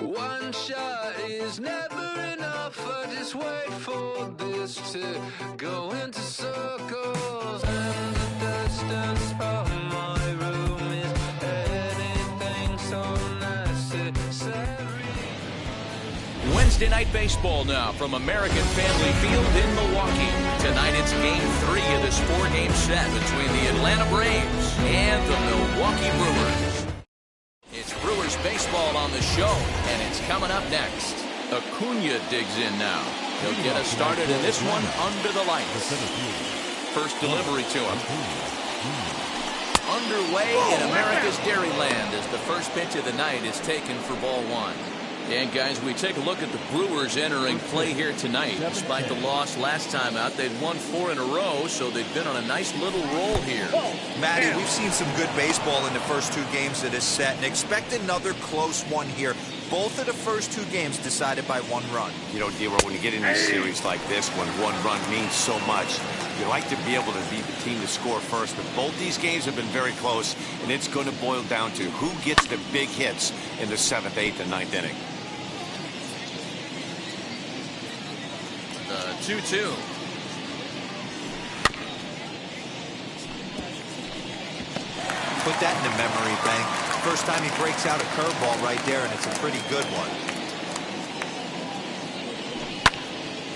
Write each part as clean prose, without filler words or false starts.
One shot is never enough. I just wait for this to go into circles. And the distance from my room is anything so necessary. Wednesday night baseball now from American Family Field in Milwaukee. Tonight it's Game 3 of this 4-game set between the Atlanta Braves and the Milwaukee Brewers. It's Brewers baseball on the show, and it's coming up next. Acuna digs in now. He'll get us started in this one under the lights. First delivery to him. Underway in America's Dairyland as the first pitch of the night is taken for ball one. And guys, we take a look at the Brewers entering play here tonight. Despite the loss last time out, they'd won 4 in a row, so they've been on a nice little roll here. Matty, we've seen some good baseball in the first 2 games of this set, and expect another close one here. Both of the first 2 games decided by 1 run. You know, Dero, when you get in these series like this, when 1 run means so much, you like to be able to be the team to score first. But both these games have been very close, and it's going to boil down to who gets the big hits in the 7th, 8th, and 9th inning. 2-2. Put that in the memory bank. First time he breaks out a curveball right there, and it's a pretty good one.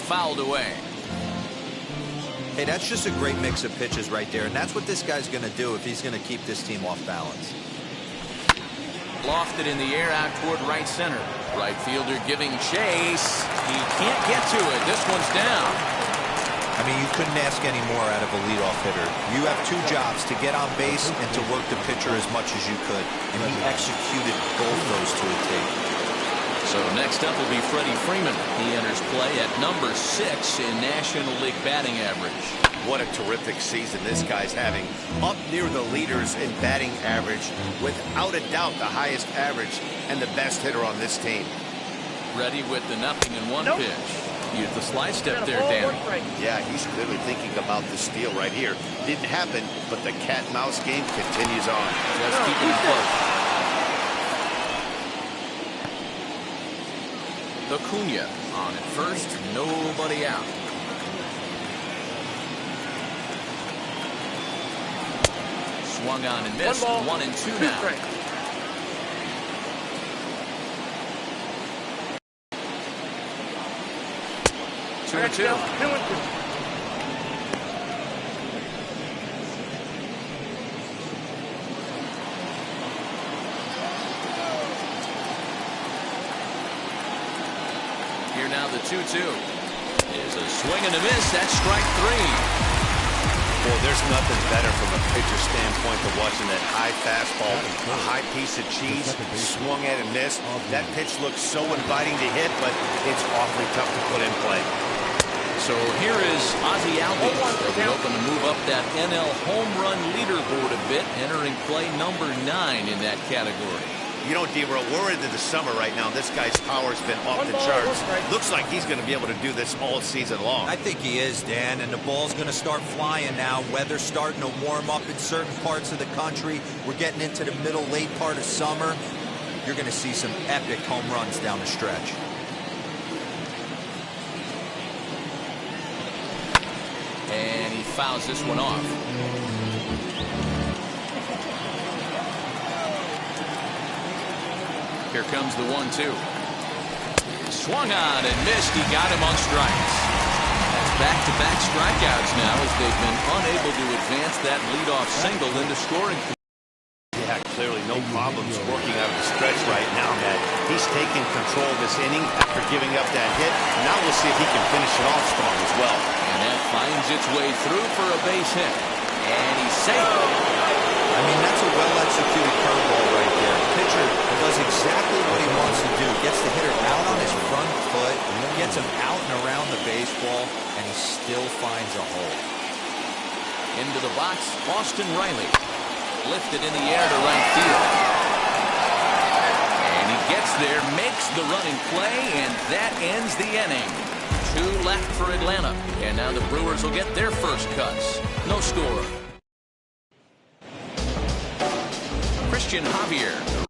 Fouled away. Hey, that's just a great mix of pitches right there, and that's what this guy's going to do if he's going to keep this team off balance. Lofted in the air out toward right center. Right fielder giving chase. He can't get to it. This one's down. I mean, you couldn't ask any more out of a leadoff hitter. You have 2 jobs, to get on base and to work the pitcher as much as you could. And he executed both those to a T. So next up will be Freddie Freeman. He enters play at number 6 in National League batting average. What a terrific season this guy's having. Up near the leaders in batting average. Without a doubt, the highest average and the best hitter on this team. Ready with the 0-1 pitch. Use the slide step there, Dan. Yeah, he's clearly thinking about the steal right here. Didn't happen, but the cat-mouse game continues on. Just keeping it close. Acuna on at first, nobody out. Swung on and missed. 1-2 now. Two and two. Here now the 2-2 is a swing and a miss. That's strike 3. Boy, there's nothing better from a pitcher standpoint than watching that high fastball, a high piece of cheese, swung at and missed. That pitch looks so inviting to hit, but it's awfully tough to put in play. So here is Ozzie Albies. They'll be hoping to move up that NL home run leaderboard a bit, entering play number 9 in that category. You know, D-Roll, we're into the summer right now. This guy's power's been off the charts. Looks like he's going to be able to do this all season long. I think he is, Dan, and the ball's going to start flying now. Weather's starting to warm up in certain parts of the country. We're getting into the middle, late part of summer. You're going to see some epic home runs down the stretch. And he fouls this one off. Here comes the 1-2. Swung on and missed. He got him on strikes. That's back-to-back strikeouts now as they've been unable to advance that leadoff single into scoring. Yeah, clearly no problems working out of the stretch right now, Matt. He's taking control of this inning after giving up that hit. Now we'll see if he can finish it off strong as well. And that finds its way through for a base hit. And he's safe. I mean, that's a well-executed curveball right there. Pitcher does exactly what he wants to do. Gets the hitter out on his front foot, gets him out and around the baseball, and he still finds a hole. Into the box, Austin Riley. Lifted in the air to right field. And he gets there, makes the running play, and that ends the inning. 2 left for Atlanta. And now the Brewers will get their first cuts. No score. Christian Javier.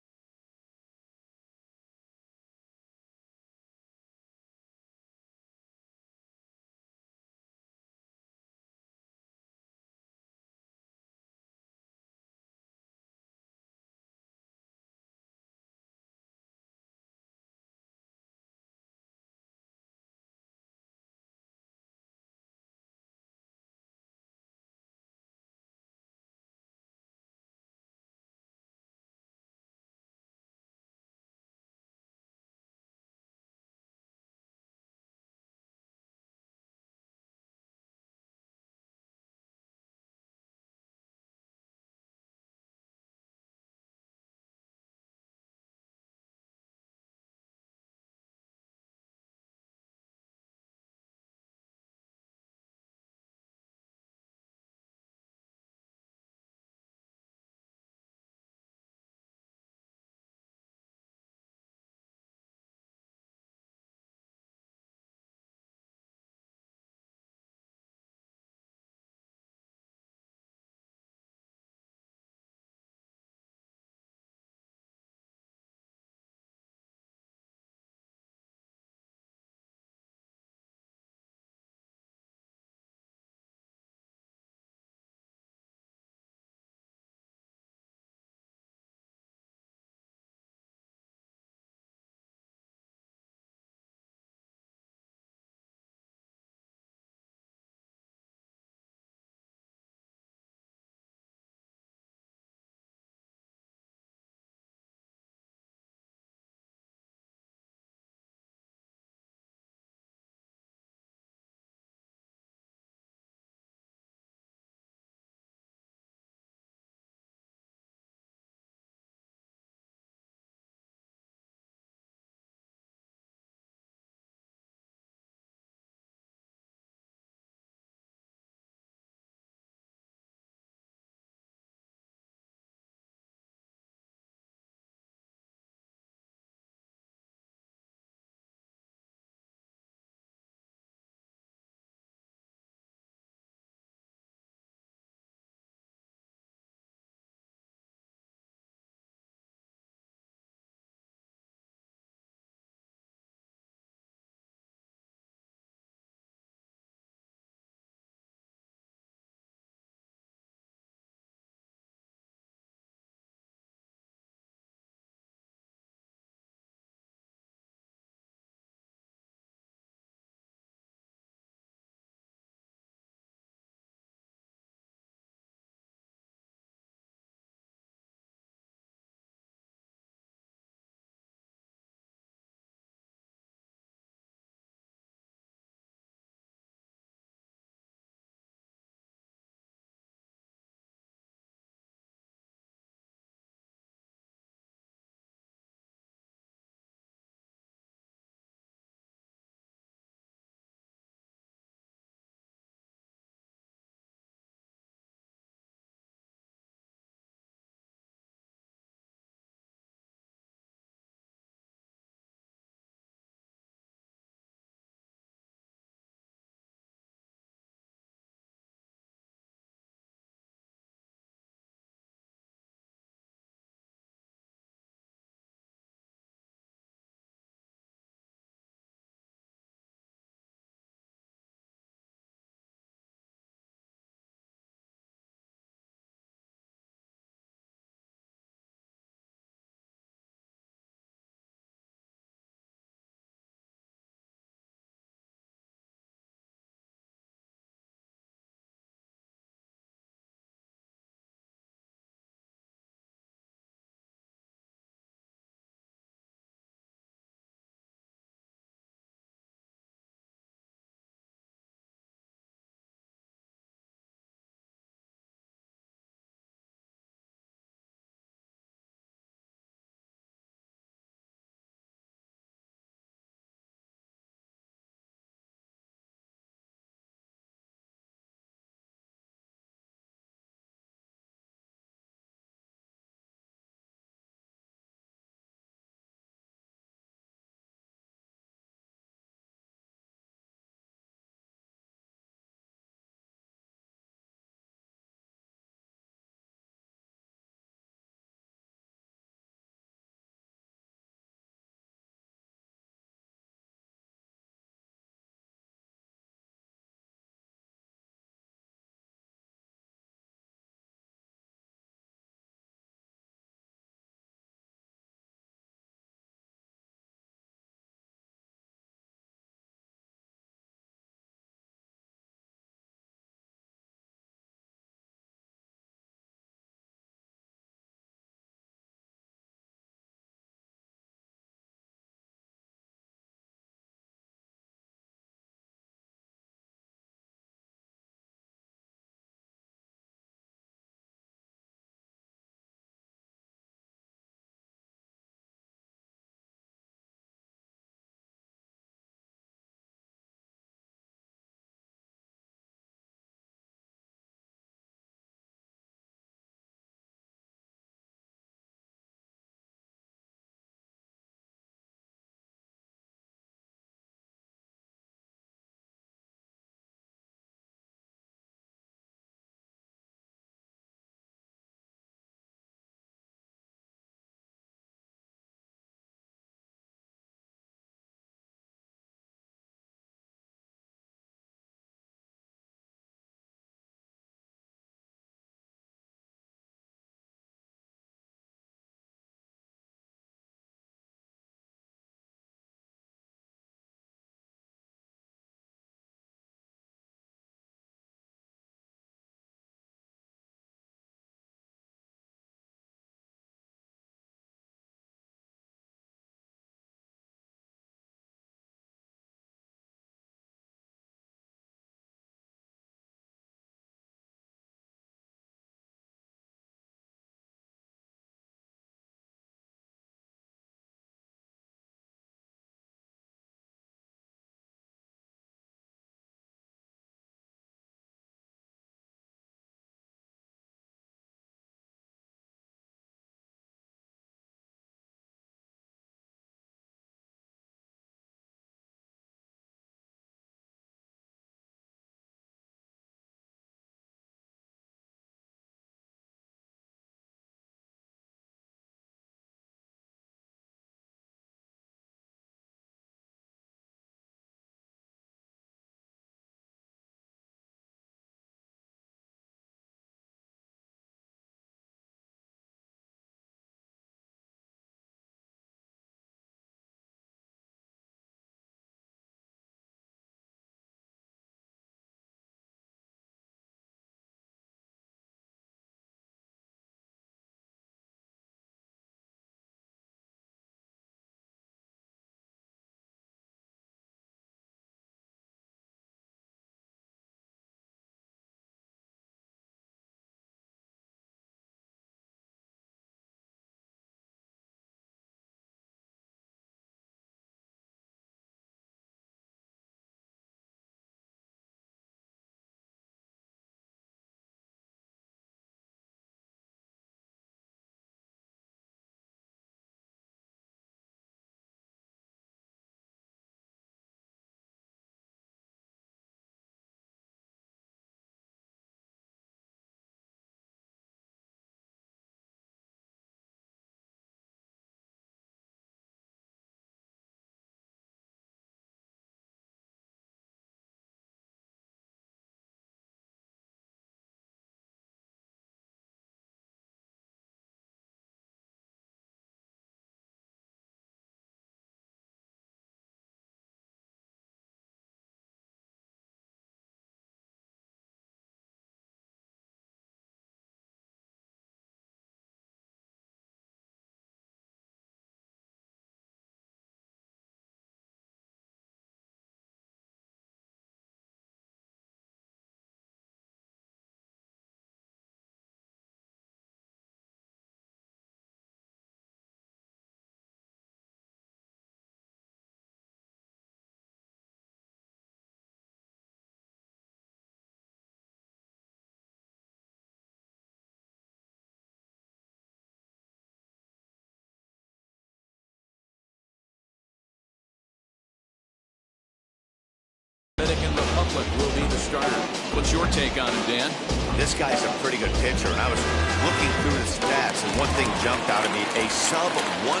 Dominican Republic will be the starter. What's your take on him, Dan? This guy's a pretty good pitcher, and I was looking through the stats, and one thing jumped out at me, a sub 1.20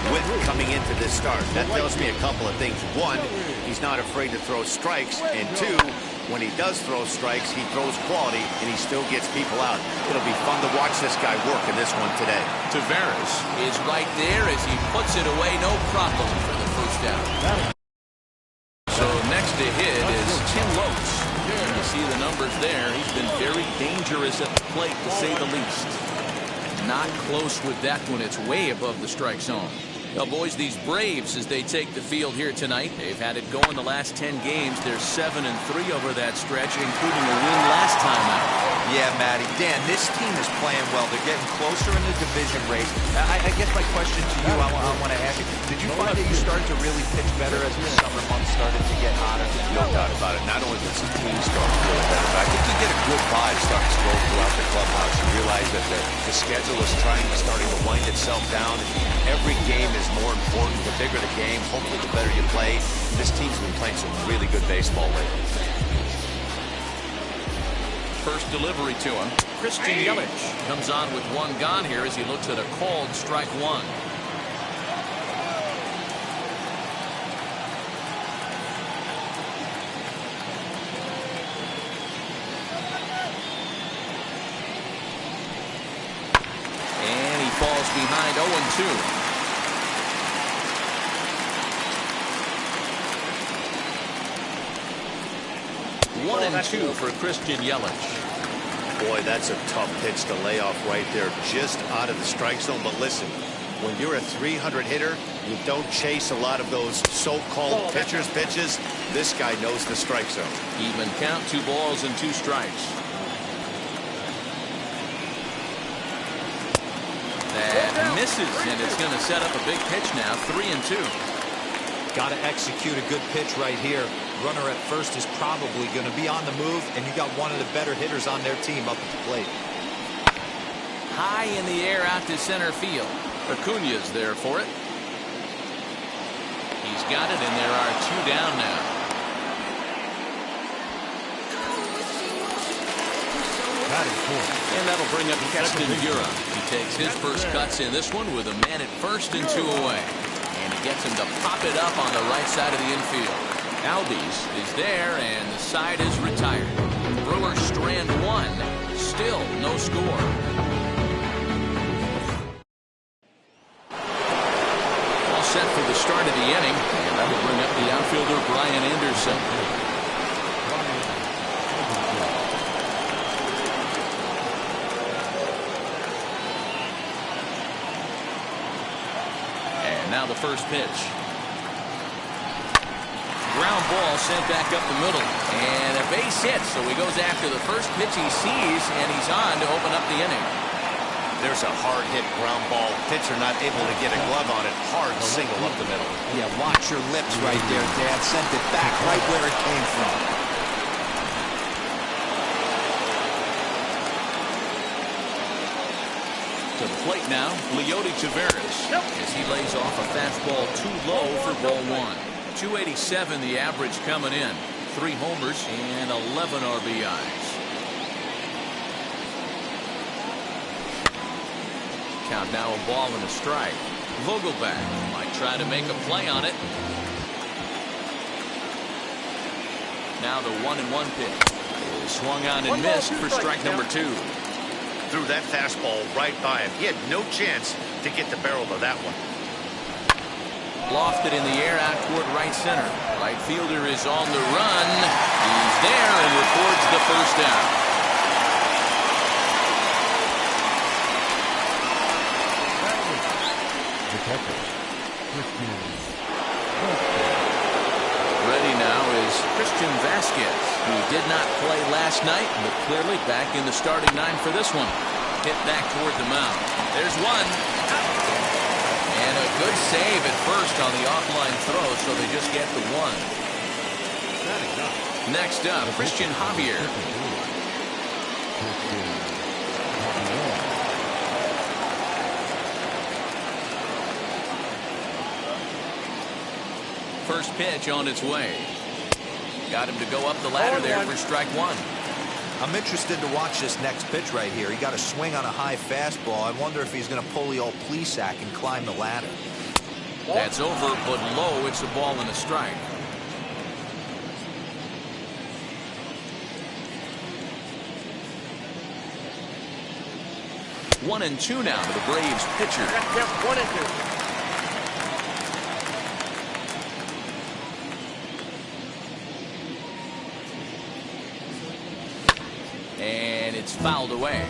whip coming into this start. That tells me a couple of things. One, he's not afraid to throw strikes, and two, when he does throw strikes, he throws quality, and he still gets people out. It'll be fun to watch this guy work in this one today. Tavares is right there as he puts it away, no problem for the first out. So next to hit is Tim Lopes. And you see the numbers there. He's been very dangerous at the plate, to say the least. Not close with that one. It's way above the strike zone. Now, boys, these Braves, as they take the field here tonight, they've had it going the last 10 games. They're 7-3 over that stretch, including a win last time out. Yeah, Matty. Dan, this team is playing well. They're getting closer in the division race. I guess my question to you, I want to ask you, did you find that you started to really pitch better as the summer months started to get hotter? No doubt about it. Not only does the team start feeling better, but I think you get a good vibe starting to go throughout the clubhouse. You realize that the schedule is starting to wind itself down. Every game is more important. The bigger the game, hopefully the better you play. This team's been playing some really good baseball lately. First delivery to him. Christian Yelich comes on with one gone here as he looks at a called strike one. And he falls behind 0-2. 1-2 for Christian Yelich. Boy, that's a tough pitch to lay off right there, just out of the strike zone. But listen, when you're a 300 hitter, you don't chase a lot of those so-called pitchers' pitches. This guy knows the strike zone. Even count, 2 balls and 2 strikes. That misses, and it's going to set up a big pitch now. 3-2. Got to execute a good pitch right here. Runner at first is probably going to be on the move, and you got one of the better hitters on their team up at the plate. High in the air out to center field. Acuña's there for it. He's got it, and there are 2 down now. And that'll bring up Keston Hiura. He takes his first cuts in this one with a man at first and 2 away. And he gets him to pop it up on the right side of the infield. Albies is there, and the side is retired. Brewers strand 1. Still no score. All set for the start of the inning, and that will bring up the outfielder Brian Anderson. And now the first pitch. Ground ball sent back up the middle, and a base hit, so he goes after the first pitch he sees, and he's on to open up the inning. There's a hard hit ground ball. Pitcher not able to get a glove on it. Hard single up the middle. Yeah, watch your lips right there, Dad. Sent it back right where it came from. To the plate now, Leody Tavares, as he lays off a fastball too low for ball 1. 287 the average coming in. 3 homers and 11 RBIs. Count now a ball and a strike. Vogelback might try to make a play on it. Now the 1-1 pitch. Swung on and missed for strike number 2. Threw that fastball right by him. He had no chance to get the barrel of that one. Lofted in the air out toward right center. Right fielder is on the run. He's there and records the first down. Ready now is Christian Vasquez, who did not play last night, but clearly back in the starting 9 for this one. Hit back toward the mound. There's one. And a good save at first on the offline throw, so they just get the 1. Next up, Christian Javier. First pitch on its way. Got him to go up the ladder there for strike one. I'm interested to watch this next pitch right here. He got a swing on a high fastball. I wonder if he's going to pull the old Plesac and climb the ladder. That's over, but low. It's a ball and a strike. One and two now to the Braves pitcher. Yep, 1 and 2. And it's fouled away.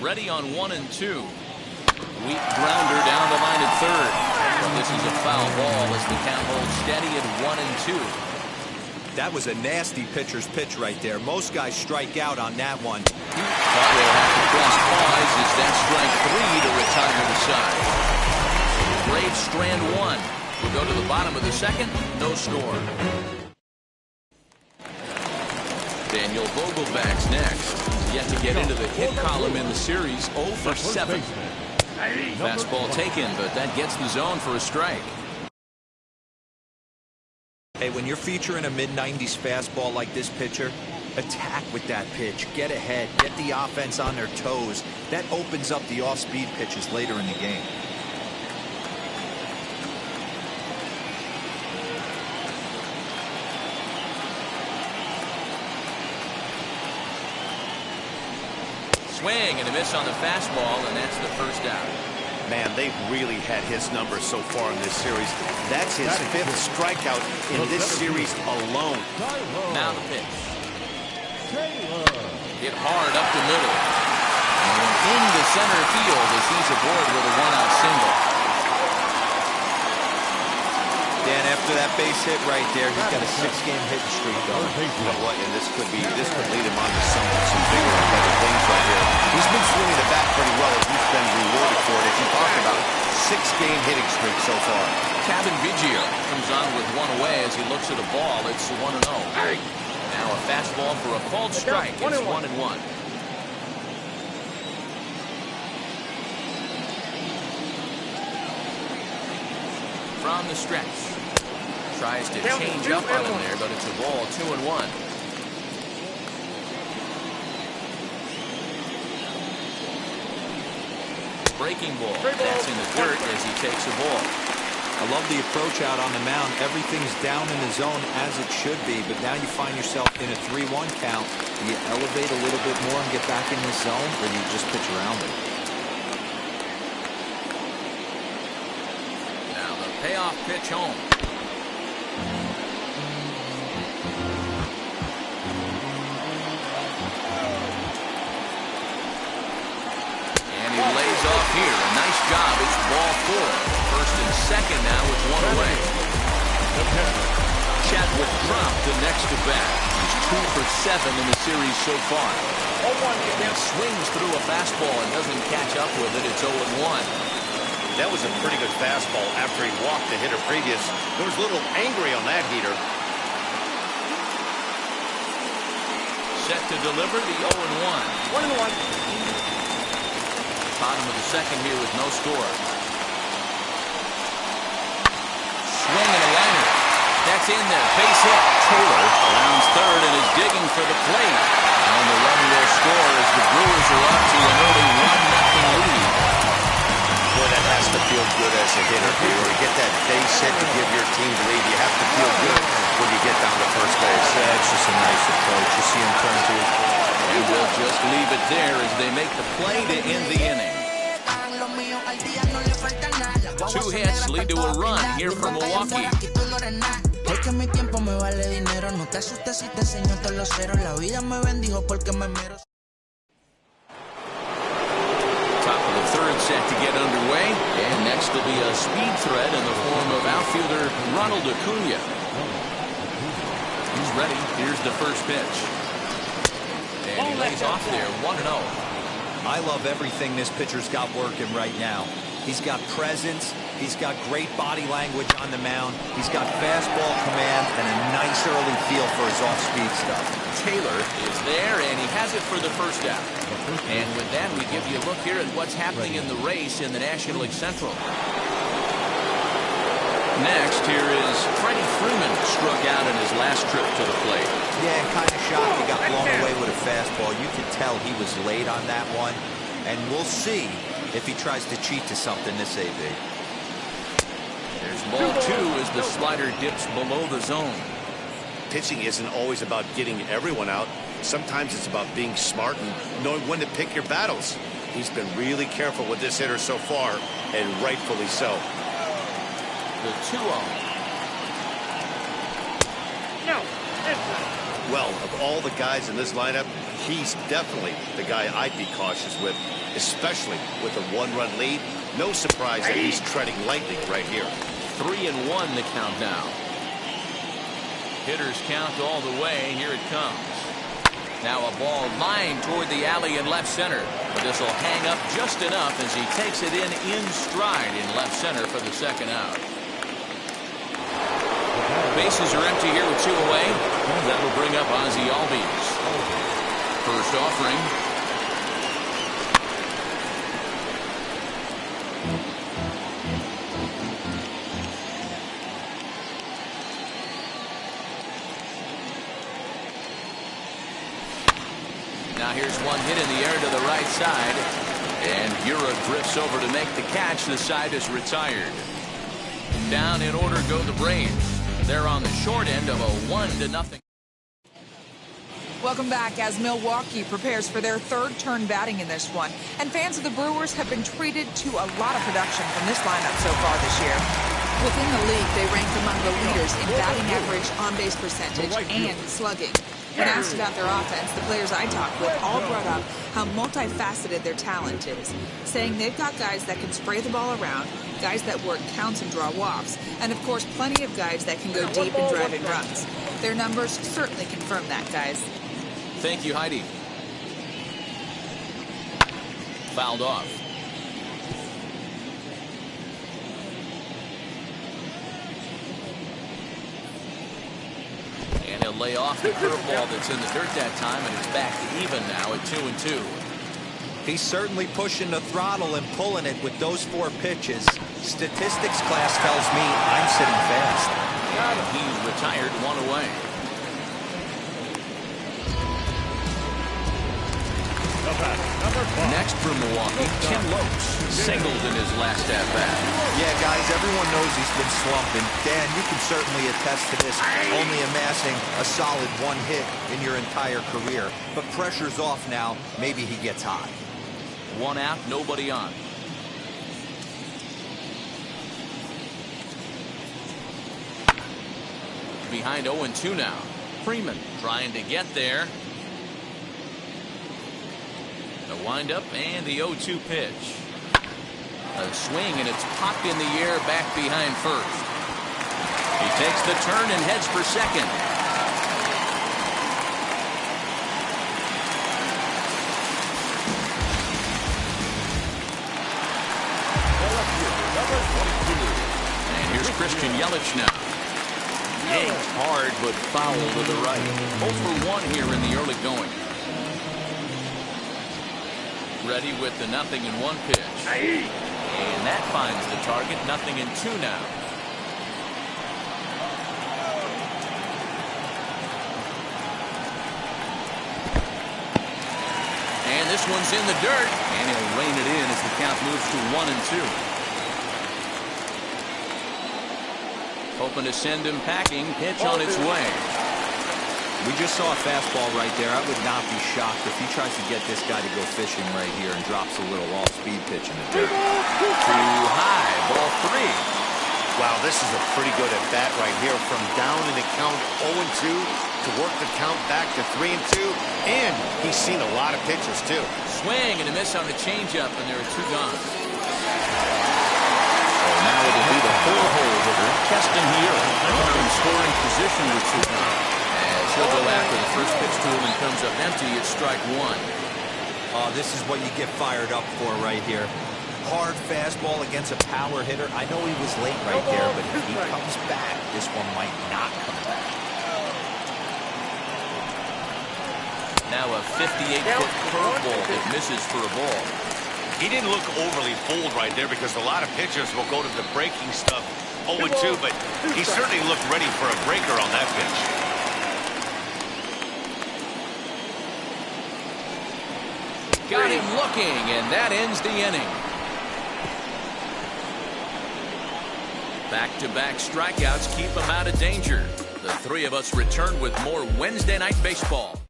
Ready on 1 and 2. Weak grounder down the line at third. Well, this is a foul ball as the count holds steady at 1 and 2. That was a nasty pitcher's pitch right there. Most guys strike out on that one. But will have to press pause as that strike 3 to retire the side. Braves strand one. We'll go to the bottom of the second. No score. Daniel Vogelback's next. Yet to get into the hit column in the series. 0 for 7. Fastball taken, but that gets the zone for a strike. Hey, when you're featuring a mid-90s fastball like this pitcher, attack with that pitch. Get ahead. Get the offense on their toes. That opens up the off-speed pitches later in the game. Swing and a miss on the fastball, and that's the first out. Man, they've really had his number so far in this series. That's his 5th strikeout in this series alone. Now the pitch. Hit hard up the middle. And into center field as he's aboard with a 1-out single. Dan, after that base hit right there, he's got a 6-game hitting streak going. You know what? And this could lead him on to some bigger and better things right here. He's been swinging the bat pretty well as he's been rewarded for it. As you talked about, 6-game hitting streak so far. Kevin Biggio comes on with one away as he looks at a ball. It's 1-0. Now a fastball for a called strike. It's 1-1. From the stretch. Tries to change up on him there, but it's a ball. 2-1. Breaking ball. That's in the dirt as he takes a ball. I love the approach out on the mound. Everything's down in the zone as it should be, but now you find yourself in a 3-1 count. Do you elevate a little bit more and get back in the zone, or do you just pitch around it? Now the payoff pitch home. And he lays off here. A nice job. It's ball 4. First and second now with one away. Chadwick Trump the next to bat. He's 2 for 7 in the series so far. Swings through a fastball and doesn't catch up with it. It's 0-1. That was a pretty good fastball after he walked the hitter previous. There was a little angry on that heater. Set to deliver the 0-1. 1-1. Bottom of the second here with no score. Swing and a liner. That's in there. Base hit. Taylor rounds third and is digging for the plate. And the run will score as the Brewers are up to an early 1-0 lead. Boy, that has to feel good as a hitter. You get that base hit to give your team the lead. You have to feel good when you get down to first base. It's just a nice approach. You see him turn to his... And we'll just leave it there as they make the play to end the inning. 2 hits lead to a run here from Milwaukee. Top of the third set to get underway. And next will be a speed threat in the form of outfielder Ronald Acuna. He's ready. Here's the first pitch. And he lays off there, 1-0. I love everything this pitcher's got working right now. He's got presence. He's got great body language on the mound. He's got fastball command and a nice early feel for his off-speed stuff. Taylor is there, and he has it for the first out. And with that, we give you a look here at what's happening in the race in the National League Central. Next, here is Freddie Freeman, struck out in his last trip to the plate. Yeah, and kind of shocked he got blown away with a fastball. You could tell he was late on that one. And we'll see if he tries to cheat to something this AB. There's ball 2 as the slider dips below the zone. Pitching isn't always about getting everyone out. Sometimes it's about being smart and knowing when to pick your battles. He's been really careful with this hitter so far, and rightfully so. The 2-0. No. Well, of all the guys in this lineup, he's definitely the guy I'd be cautious with, especially with a 1-run lead. No surprise that he's treading lightly right here. 3-1 the count now. Hitters count all the way. Here it comes. Now a ball lined toward the alley in left center. But this will hang up just enough as he takes it in stride in left center for the second out. Bases are empty here with 2 away. That will bring up Ozzie Albies. First offering. Now here's one hit in the air to the right side. And Ura drifts over to make the catch. The side is retired. Down in order go the Braves. They're on the short end of a 1-0. Welcome back as Milwaukee prepares for their third turn batting in this one. And fans of the Brewers have been treated to a lot of production from this lineup so far this year. Within the league, they rank among the leaders in batting average, on-base percentage, and slugging. When asked about their offense, the players I talked with all brought up how multifaceted their talent is, saying they've got guys that can spray the ball around, guys that work counts and draw walks, and of course plenty of guys that can go deep and drive in runs. Their numbers certainly confirm that, guys. Thank you, Heidi. Fouled off. And he'll lay off the curveball that's in the dirt that time, and it's back to even now at 2-2. He's certainly pushing the throttle and pulling it with those 4 pitches. Statistics class tells me I'm sitting fast. And he's retired 1 away. Next for Milwaukee, Tim Lopes singled in his last at-bat. Yeah, guys, everyone knows he's been slumping. Dan, you can certainly attest to this, only amassing a solid 1 hit in your entire career. But pressure's off now. Maybe he gets hot. 1 out, nobody on. Behind 0-2 now. Freeman trying to get there. The windup and the 0-2 pitch. A swing, and it's popped in the air back behind first. He takes the turn and heads for second. And here's Christian Yelich now. Yanked hard, but foul to the right. 0 for 1 here in the early going. Ready with the 0-1 pitch. And that finds the target. 0-2 now. And this one's in the dirt. And he'll rein it in as the count moves to 1-2. Hoping to send him packing. Pitch on its way. We just saw a fastball right there. I would not be shocked if he tries to get this guy to go fishing right here and drops a little off-speed pitch in the dirt. Too high. Ball 3. Wow, this is a pretty good at-bat right here. From down in the count 0-2 to work the count back to 3-2. And he's seen a lot of pitches, too. Swing and a miss on the changeup, and there are 2 gone. Now it'll be the 4-hole hitter, Keston Hiura. In scoring position with 2 gone. As he'll go after the first pitch to him and comes up empty, it's strike 1. Oh, this is what you get fired up for right here. Hard fastball against a power hitter. I know he was late right there, but if he comes back, this one might not come back. Now a 58-foot curveball that misses for a ball. He didn't look overly bold right there because a lot of pitchers will go to the breaking stuff 0-2, but he certainly looked ready for a breaker on that pitch. Got him looking, and that ends the inning. Back-to-back strikeouts keep him out of danger. The three of us return with more Wednesday Night Baseball.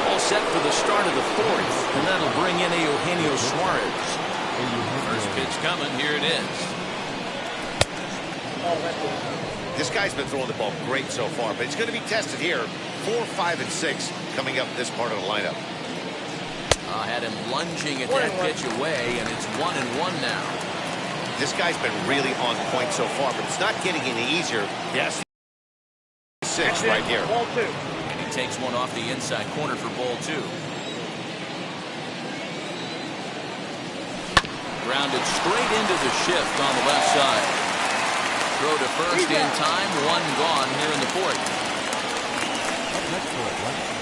All set for the start of the fourth, and that'll bring in Eugenio Suarez. First pitch coming, here it is. This guy's been throwing the ball great so far, but he's going to be tested here. 4, 5, and 6 coming up this part of the lineup. Had him lunging at that pitch away, and it's 1-1 now. This guy's been really on point so far, but it's not getting any easier. Yes. 6 right here. Ball 2. And he takes one off the inside corner for ball 2. Grounded straight into the shift on the left side. Throw to first in time, one gone here in the fourth.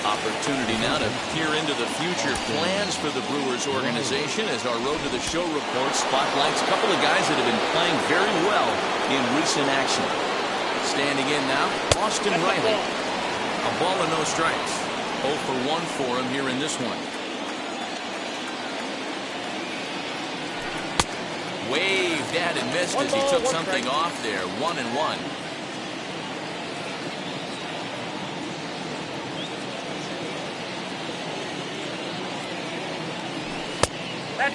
Opportunity now to peer into the future plans for the Brewers organization as our Road to the Show report spotlights a couple of guys that have been playing very well in recent action. Standing in now, Austin Riley. A ball and no strikes. 0 for 1 for him here in this one. Waved at and missed as he took something off there. 1-1.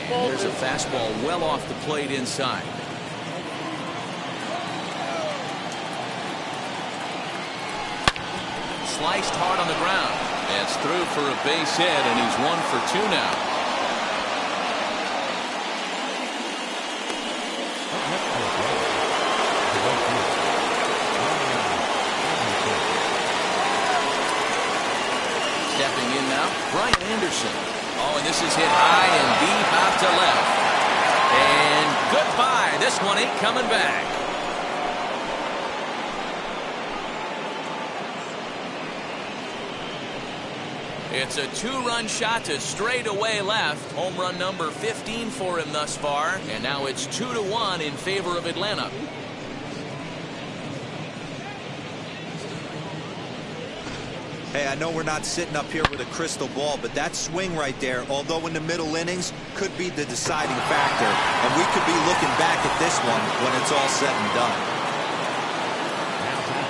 There's a fastball well off the plate inside. Sliced hard on the ground. That's through for a base hit, and he's 1 for 2 now. Stepping in now, Brian Anderson. Oh, and this is hit high and deep out to left. And goodbye. This one ain't coming back. It's a 2-run shot to straightaway left. Home run number 15 for him thus far. And now it's 2-1 in favor of Atlanta. Hey, I know we're not sitting up here with a crystal ball, but that swing right there, although in the middle innings, could be the deciding factor. And we could be looking back at this one when it's all said and done.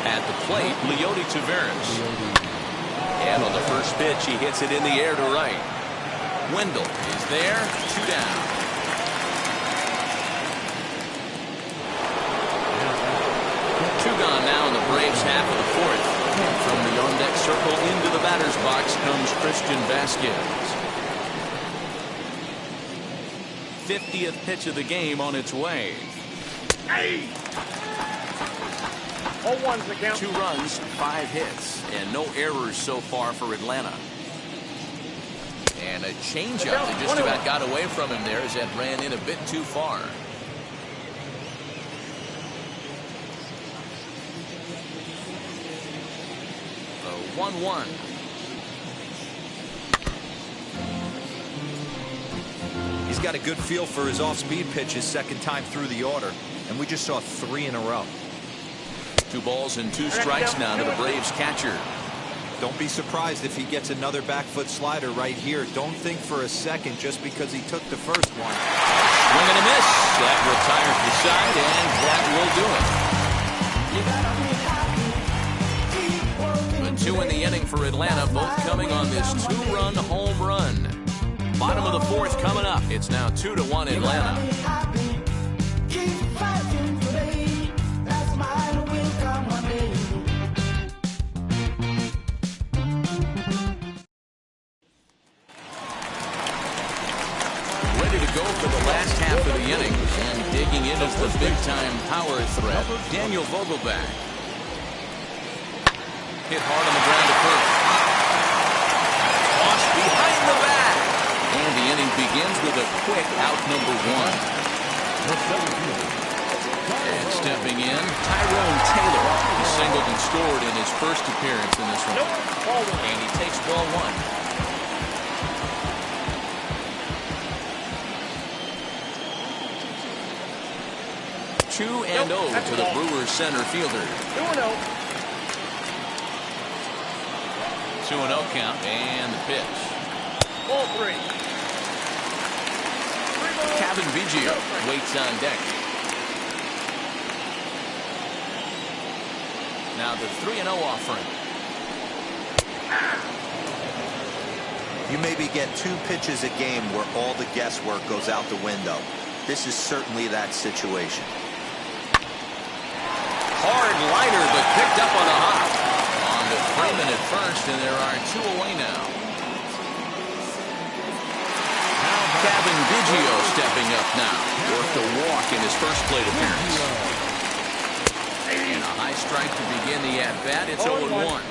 At the plate, Leody Taveras. And on the first pitch, he hits it in the air to right. Wendell is there, 2 down. Two gone now in the Braves half of the fourth. From the on-deck circle into the batter's box comes Christian Vasquez. 50th pitch of the game on its way. Hey! 0-1's the count. 2 runs, 5 hits, and no errors so far for Atlanta. And a changeup that just about got away from him there as that ran in a bit too far. The 1-1. He's got a good feel for his off-speed pitches second time through the order, and we just saw 3 in a row. 2 balls and 2 strikes now to the Braves catcher. Don't be surprised if he gets another back foot slider right here. Don't think for a second just because he took the first one. Swing and a miss. That retires the side, and that will do it. The 2 in the inning for Atlanta, both coming on this 2-run home run. Bottom of the fourth coming up. It's now 2-1 Atlanta. Go for the last half of the inning, and digging in as the big-time power threat, Daniel Vogelback. Hit hard on the ground to first. begins with a quick out number 1. And stepping in, Tyrone Taylor. He singled and scored in his first appearance in this one. And he takes ball 1. 2-0 to the Brewers center fielder. 2-0. 2-0 count and the pitch. Ball 3. Kevin Biggio waits on deck. Now the 3-0 offering. You maybe get 2 pitches a game where all the guesswork goes out the window. This is certainly that situation. Hard liner, but picked up on a hop. On to Freeman at first, and there are 2 away now. Kevin Biggio stepping up now. Worked a walk in his first plate appearance. And a high strike to begin the at-bat. It's 0-1.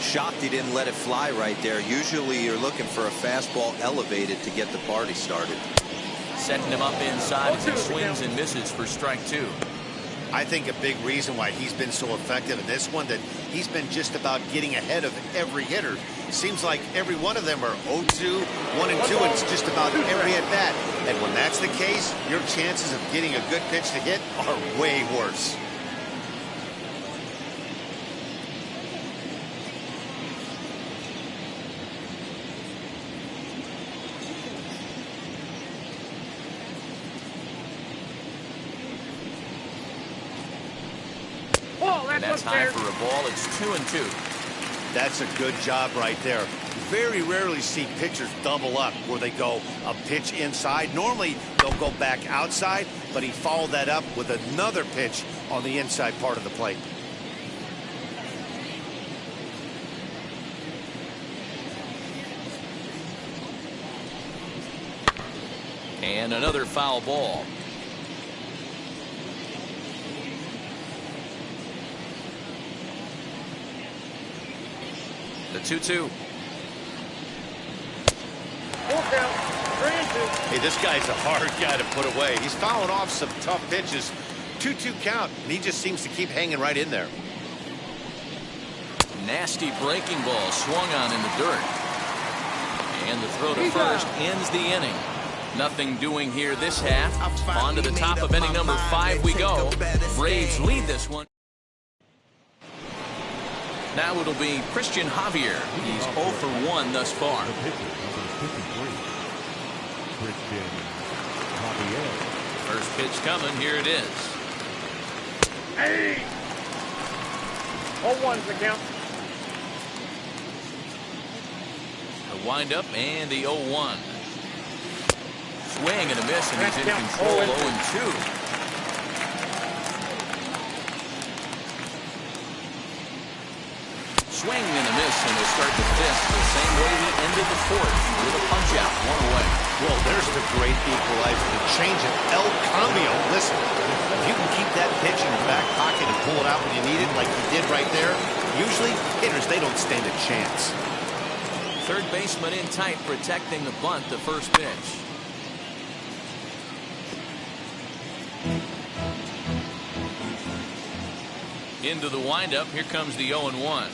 Shocked he didn't let it fly right there. Usually you're looking for a fastball elevated to get the party started. Setting him up inside as he swings and misses for strike 2. I think a big reason why he's been so effective in this one, that he's been just about getting ahead of every hitter. Seems like every one of them are 0-2, 1-2, and it's just about every at-bat. And when that's the case, your chances of getting a good pitch to hit are way worse. And that's high for a ball. It's 2-2. That's a good job right there. Very rarely see pitchers double up where they go a pitch inside. Normally they'll go back outside, but he followed that up with another pitch on the inside part of the plate. And another foul ball. The 2-2. Hey, this guy's a hard guy to put away. He's fouling off some tough pitches. 2-2 count, and he just seems to keep hanging right in there. Nasty breaking ball swung on in the dirt. And the throw to first ends the inning. Nothing doing here this half. On to the top of inning number 5 we go. Braves lead this one. Now it'll be Christian Javier. He's 0 for 1 thus far. First pitch coming. Here it is. Hey! 0-1's the count. A windup and the 0-1. Swing and a miss, and he's in control. 0-2. Swing and a miss, and he'll start the 5th the same way he ended the 4th with a punch out, 1 away. Well, there's the great equalizer, the change of El Cambio. Listen, if you can keep that pitch in your back pocket and pull it out when you need it, like you did right there, usually hitters, they don't stand a chance. Third baseman in tight, protecting the bunt, the first pitch. Into the windup, here comes the 0-1.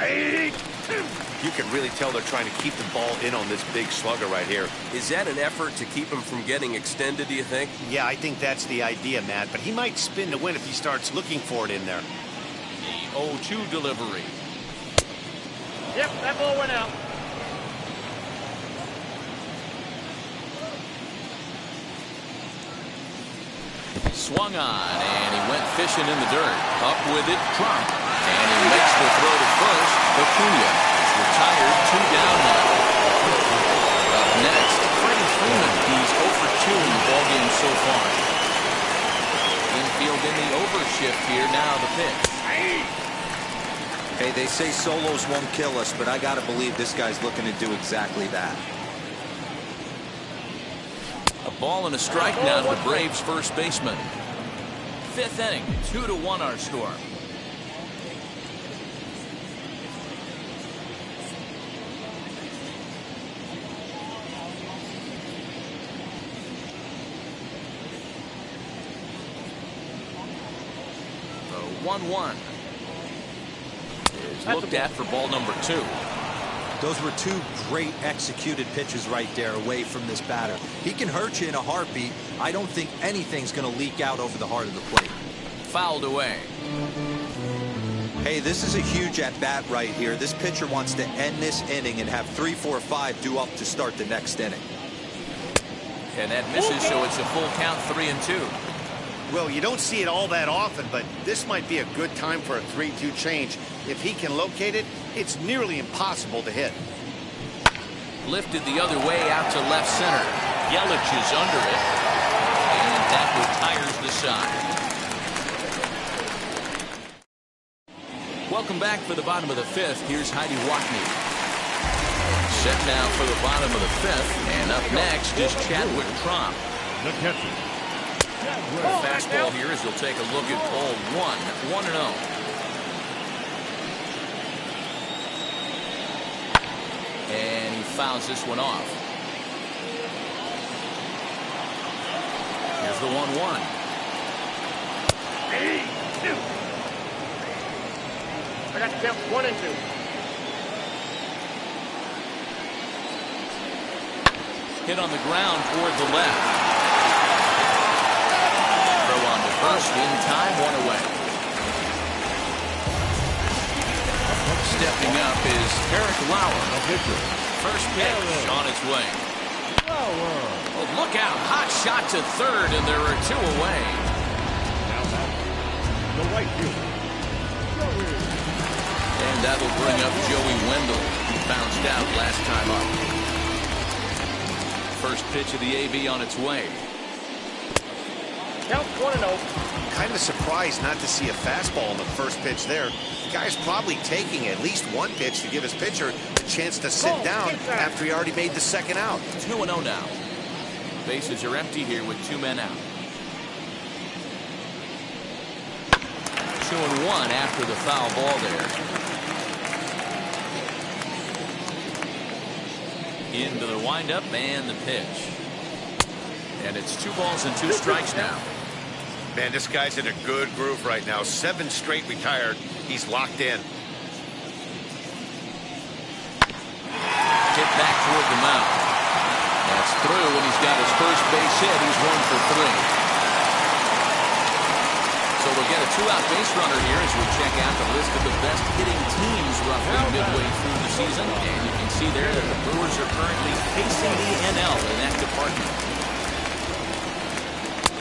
You can really tell they're trying to keep the ball in on this big slugger right here. Is that an effort to keep him from getting extended, do you think? Yeah, I think that's the idea, Matt. But he might spin to win if he starts looking for it in there. The 0-2 delivery. Yep, that ball went out. Swung on, and he went fishing in the dirt. Up with it, Trump. And he makes the throw to first. Acuna is retired, 2 down now. Up next, Freddie Freeman. He's 0 for 2 in the ballgame so far. Infield in the overshift here. Now the pitch. Hey, they say solos won't kill us, but I got to believe this guy's looking to do exactly that. A ball and a strike now to the Braves first baseman. 5th inning, 2-1 our score. 1-1. Is looked at for ball number 2. Those were two great executed pitches right there away from this batter. He can hurt you in a heartbeat. I don't think anything's going to leak out over the heart of the plate. Fouled away. Hey, this is a huge at-bat right here. This pitcher wants to end this inning and have 3, 4, 5 due up to start the next inning. And that misses, so it's a full count, 3-2. Well, you don't see it all that often, but this might be a good time for a 3-2 change. If he can locate it, it's nearly impossible to hit. Lifted the other way out to left center. Yelich is under it, and that retires the side. Welcome back for the bottom of the 5th. Here's Heidi Watney. Set now for the bottom of the 5th, and up next is Chadwick Tromp. The catcher. Fastball here as you'll take a look at ball 1, 1-0. And he fouls this one off. Here's the 1-1. I got to count 1 and 2. Hit on the ground toward the left. Throw on to first in time, 1 away. Stepping up is Eric Lauer. First pitch on its way. Oh, look out. Hot shot to third, and there are 2 away. The right fielder. And that'll bring up Joey Wendell. He bounced out last time up. First pitch of the AB on its way. Count 1-0. Kind of surprised not to see a fastball on the first pitch there. The guy's probably taking at least one pitch to give his pitcher a chance to sit down after he already made the second out. 2-0 now. Bases are empty here with 2 men out. 2-1 after the foul ball there. Into the windup and the pitch. And it's 2 balls and 2 strikes now. Man, this guy's in a good groove right now. 7 straight retired. He's locked in. Hit back toward the mound. That's through, and he's got his first base hit. He's 1 for 3. So we'll get a 2-out base runner here as we check out the list of the best hitting teams roughly midway through the season. And you can see there that the Brewers are currently pacing the NL in that department.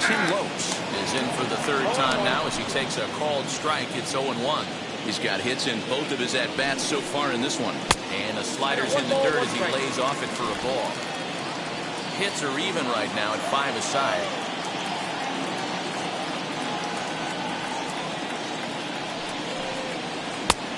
Tim Lopes is in for the 3rd time now as he takes a called strike. It's 0-1. He's got hits in both of his at-bats so far in this one. And the slider's in the dirt as he lays off it for a ball. Hits are even right now at 5 aside.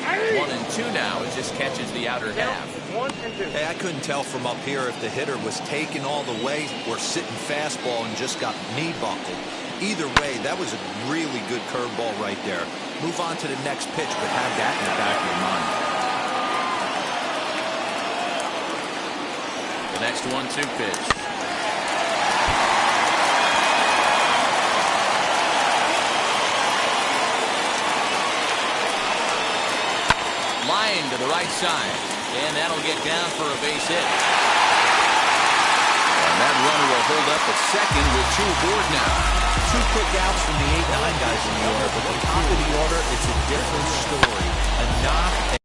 1-2 now as this catches the outer half. 1 and 2. Hey, I couldn't tell from up here if the hitter was taking all the way or sitting fastball and just got knee buckled. Either way, that was a really good curveball right there. Move on to the next pitch, but have that in the back of your mind. The next 1-2 pitch. Line to the right side, and that'll get down for a base hit. And that runner will hold up at second with 2 aboard now. 2 quick outs from the 8-9 guys in the order, but the top of the order, it's a different story. A knock.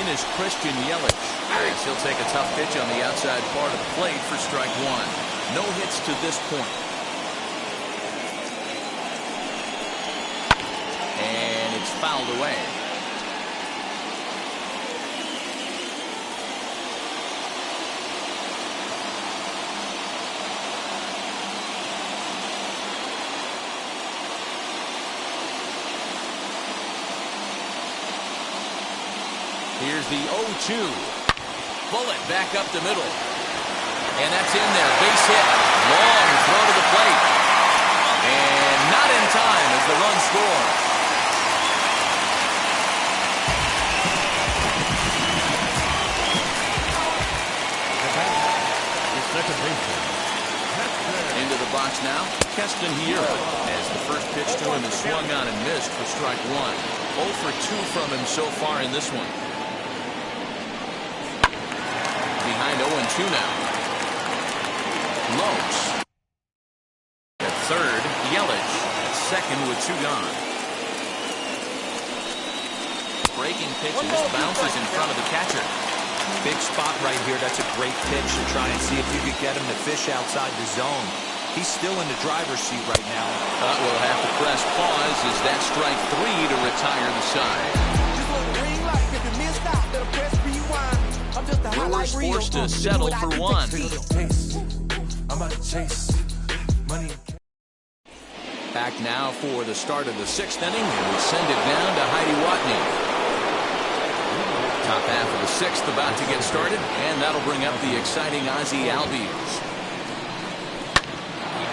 Is Christian Yelich. He'll take a tough pitch on the outside part of the plate for strike 1. No hits to this point. And it's fouled away. Here's the 0-2. Bullet back up the middle. And that's in there. Base hit. Long throw to the plate. And not in time as the run scores. second baseman. Into the box now, Keston here. As the first pitch to him is swung on and missed for strike one. 0 for 2 from him so far in this one. Behind 0-2 now. Lopes. At third, Yelich. At second with 2 gone. Breaking pitch and this bounces in front of the catcher. Big spot right here. That's a great pitch to try and see if you could get him to fish outside the zone. He's still in the driver's seat right now. But we'll have to press pause as that strike 3 to retire the side. Brewers forced to settle for 1. Back now for the start of the 6th inning, and we send it down to Heidi Watney. Top half of the 6th about to get started, and that'll bring up the exciting Ozzie Albies.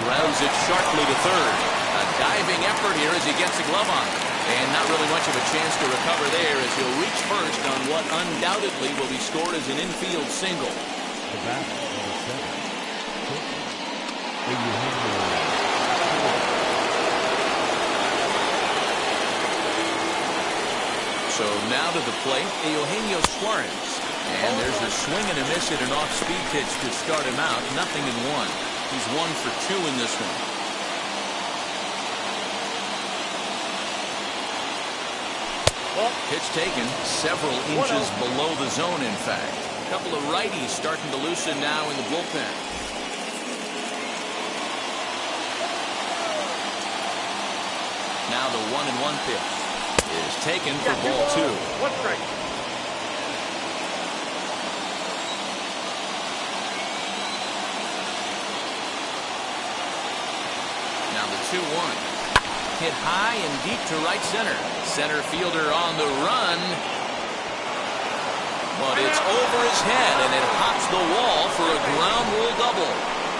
Grounds it sharply to third. A diving effort here as he gets a glove on. And not really much of a chance to recover there as he'll reach first on what undoubtedly will be scored as an infield single. So now to the plate, Eugenio Suarez. And there's a swing and a miss at an off-speed pitch to start him out. 0-1. He's 1 for 2 in this one. Pitch taken several inches below the zone, in fact. A couple of righties starting to loosen now in the bullpen. Now the 1-1 pitch is taken for ball 2. 1 strike. Now the 2-1. Hit high and deep to right center. Center fielder on the run. But it's over his head, and it hops the wall for a ground rule double.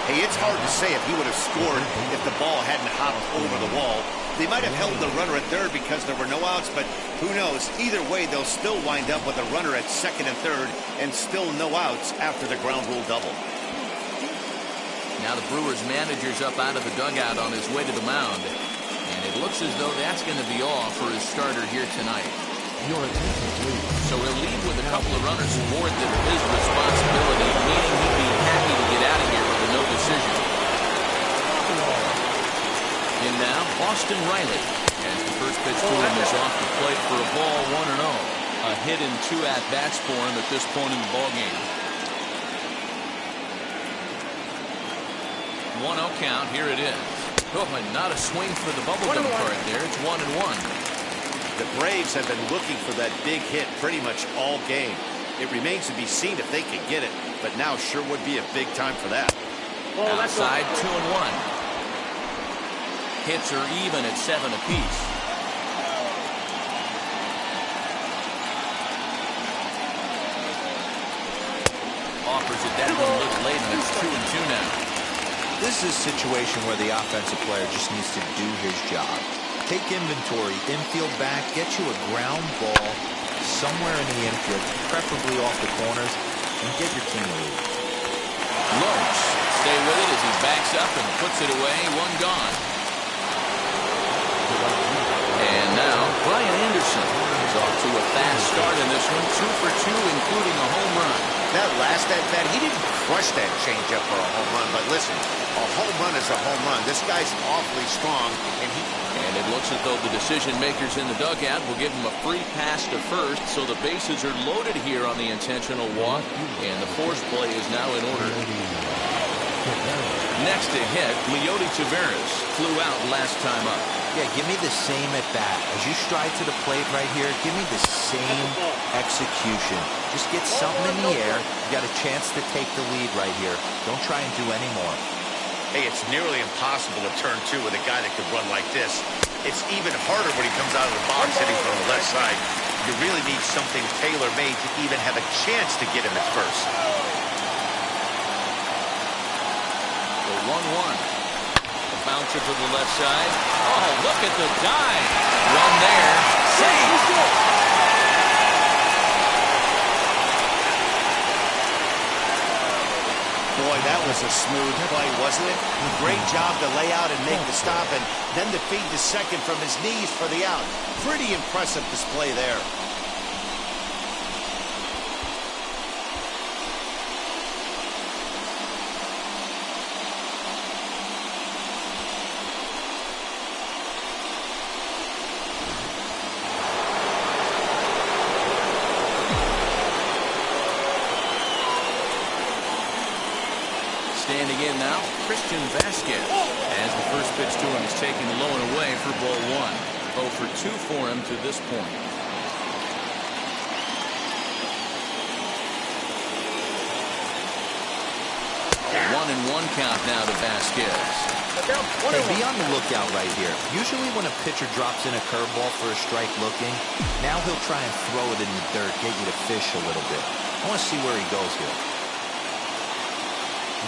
Hey, it's hard to say if he would have scored if the ball hadn't hopped over the wall. They might have held the runner at third because there were no outs, but who knows? Either way, they'll still wind up with a runner at second and third and still no outs after the ground rule double. Now the Brewers manager's up out of the dugout on his way to the mound. And it looks as though that's going to be all for his starter here tonight. So he'll lead with a couple of runners aboard that are his responsibility, meaning he'd be happy to get out of here with a no decision. In now, Austin Riley. As the first pitch to him is off the plate for a ball 1-0. A hit and 2 at-bats for him at this point in the ballgame. 1-0 count. Here it is. Oh, and not a swing for the bubblegum card there. It's 1-1. The Braves have been looking for that big hit pretty much all game. It remains to be seen if they can get it, but now sure would be a big time for that. Outside 2-1. Hits are even at 7 apiece. Offers it that one a little late, and it's 2-2 now. This is a situation where the offensive player just needs to do his job. Take inventory, infield back, get you a ground ball somewhere in the infield, preferably off the corners, and get your team a lead. Lopes stay with it as he backs up and puts it away. 1 gone. And now Brian Anderson is off to a fast start in this one. 2 for 2, including a home run. That last at-bat, he didn't crush that changeup for a home run, but listen, a home run is a home run. This guy's awfully strong, and it looks as though the decision makers in the dugout will give him a free pass to first, so the bases are loaded here on the intentional walk, and the force play is now in order. Next to hit, Leody Taveras flew out last time up. Yeah, give me the same at bat. As you stride to the plate right here, give me the same execution. Just get something in the air. You got a chance to take the lead right here. Don't try and do any more. hey, it's nearly impossible to turn 2 with a guy that could run like this. It's even harder when he comes out of the box hitting from the left side. You really need something tailor-made to even have a chance to get him at first. The 1-1. Bouncer to the left side. Oh, look at the dive. Run there. Safe. Boy, Boy, that was a smooth play, wasn't it? Great job to lay out and make the stop, and then to feed the second from his knees for the out. Pretty impressive display there. Standing in now, Christian Vasquez. As the first pitch to him is taken low and away for ball one. 0 for 2 for him to this point. 1-1 count now to Vasquez. Hey, be on the lookout right here. Usually when a pitcher drops in a curveball for a strike looking, now he'll try and throw it in the dirt, get you to fish a little bit. I want to see where he goes here.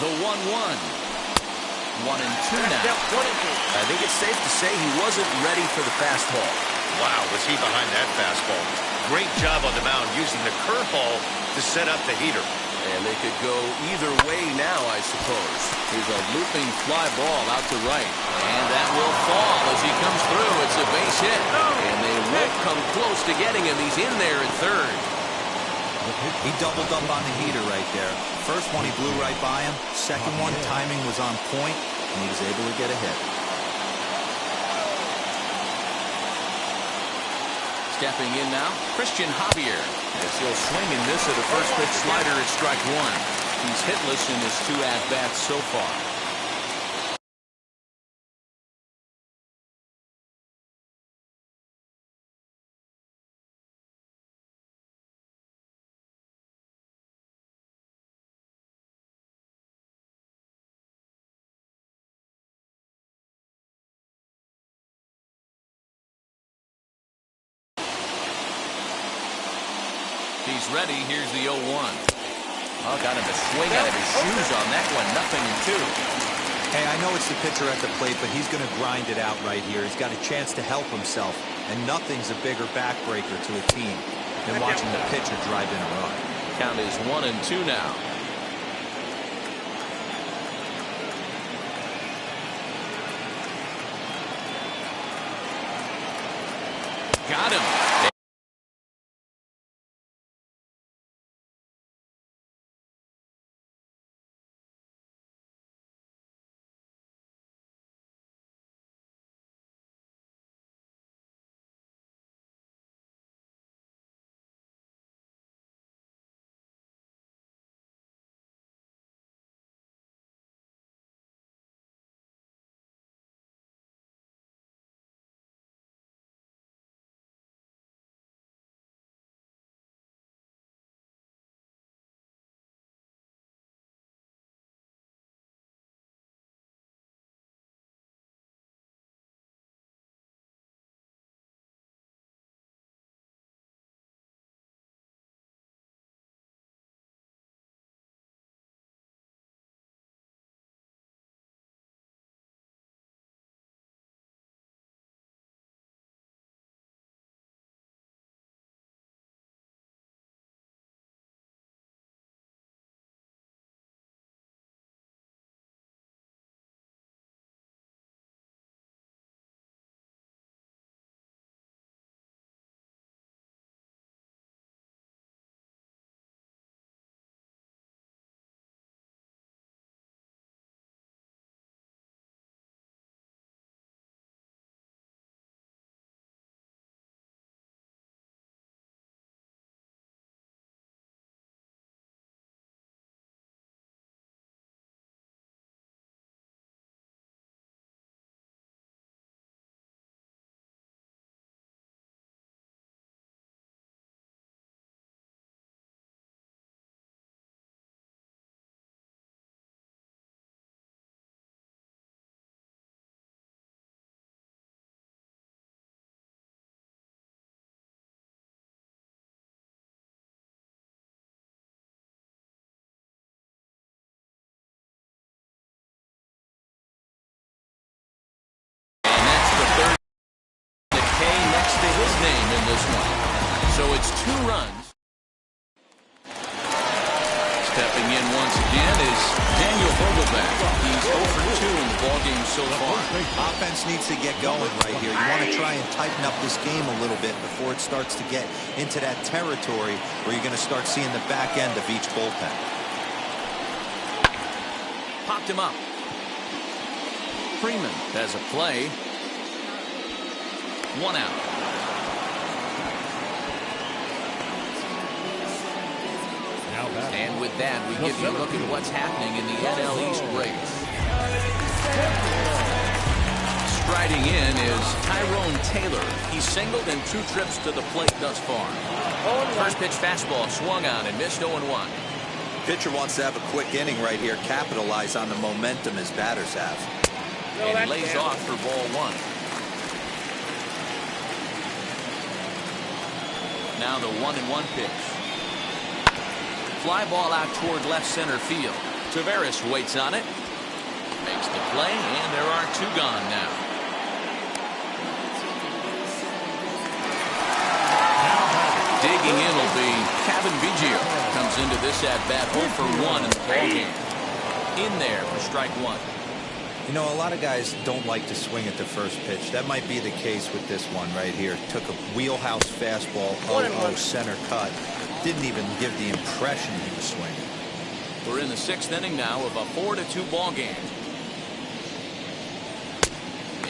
The 1-1. 1-2 now. I think it's safe to say he wasn't ready for the fastball. Wow, was he behind that fastball. Great job on the mound using the curveball to set up the heater. And they could go either way now, I suppose. Here's a looping fly ball out to right. And that will fall as he comes through. It's a base hit. And they won't come close to getting him. He's in there at third. He doubled up on the heater right there. First one, he blew right by him. Second one, timing was on point, and he was able to get a hit. Stepping in now, Christian Javier. As he'll swing and miss at a first pitch slider at strike one. He's hitless in his 2 at-bats so far. He's ready. Here's the 0-1. Oh, got him a swing out of his shoes on that one. 0-2. Hey, I know it's the pitcher at the plate, but he's going to grind it out right here. He's got a chance to help himself, and nothing's a bigger backbreaker to a team than watching the pitcher drive in a run. Count is 1-2 now. Got him. His name in this one. So it's 2 runs. Stepping in once again is Dan. Daniel Vogelback. He's 0 for 2 in the ballgame so far. Offense needs to get going right here. You want to try and tighten up this game a little bit before it starts to get into that territory where you're going to start seeing the back end of each bullpen. Popped him up. Freeman has a play. 1 out. And with that, we give you a look at what's happening in the NL East race. Striding in is Tyrone Taylor. He's singled in 2 trips to the plate thus far. First pitch fastball swung on and missed 0-1. Pitcher wants to have a quick inning right here, capitalize on the momentum his batters have. And he lays off for ball 1. Now the 1-1 pitch. Fly ball out toward left center field. Taveras waits on it. Makes the play, and there are 2 gone now. Digging in will be Kevin Biggio. Comes into this at bat 0 for 1 in the ballgame. In there for strike 1. You know, a lot of guys don't like to swing at the first pitch. That might be the case with this one right here. Took a wheelhouse fastball, 0-0 center cut. Didn't even give the impression he was swinging. We're in the 6th inning now of a 4-2 ball game.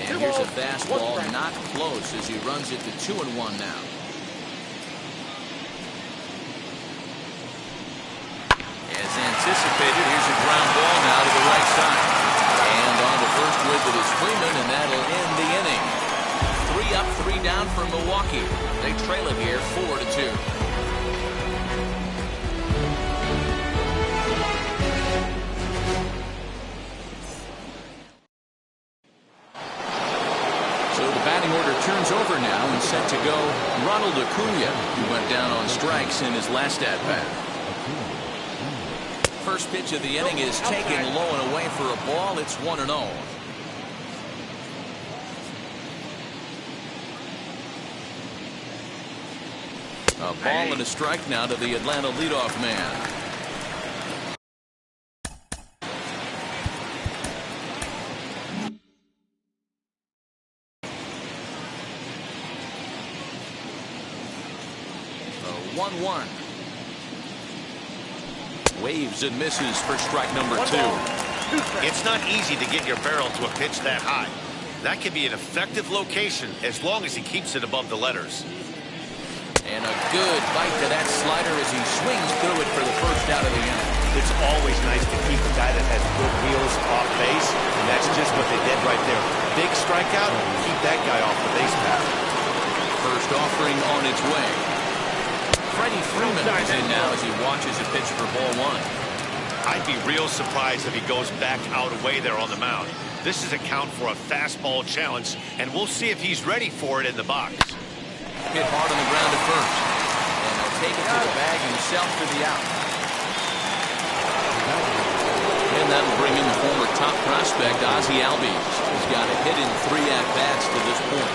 And here's a fastball not close as he runs it to 2-1 now. As anticipated, here's a ground ball now to the right side. And on the first with it is Freeman, and that'll end the inning. 3 up, 3 down for Milwaukee. They trail it here 4-2. Turns over now and set to go Ronald Acuna, who went down on strikes in his last at-bat. First pitch of the inning is taken low and away for a ball. It's 1-0. A ball and a strike now to the Atlanta leadoff man. Waves and misses for strike number 2. It's not easy to get your barrel to a pitch that high. That can be an effective location as long as he keeps it above the letters. And a good bite to that slider as he swings through it for the first out of the inning. It's always nice to keep a guy that has good wheels off base, and that's just what they did right there. Big strikeout, keep that guy off the base path. First offering on its way. Freddie Freeman is in now as he watches a pitch for ball 1. I'd be real surprised if he goes back out away there on the mound. This is a count for a fastball challenge, and we'll see if he's ready for it in the box. Hit hard on the ground at first. And he'll take it to the bag himself for the out. And that'll bring in the former top prospect, Ozzie Albies. He's got a hit in 3 at-bats to this point.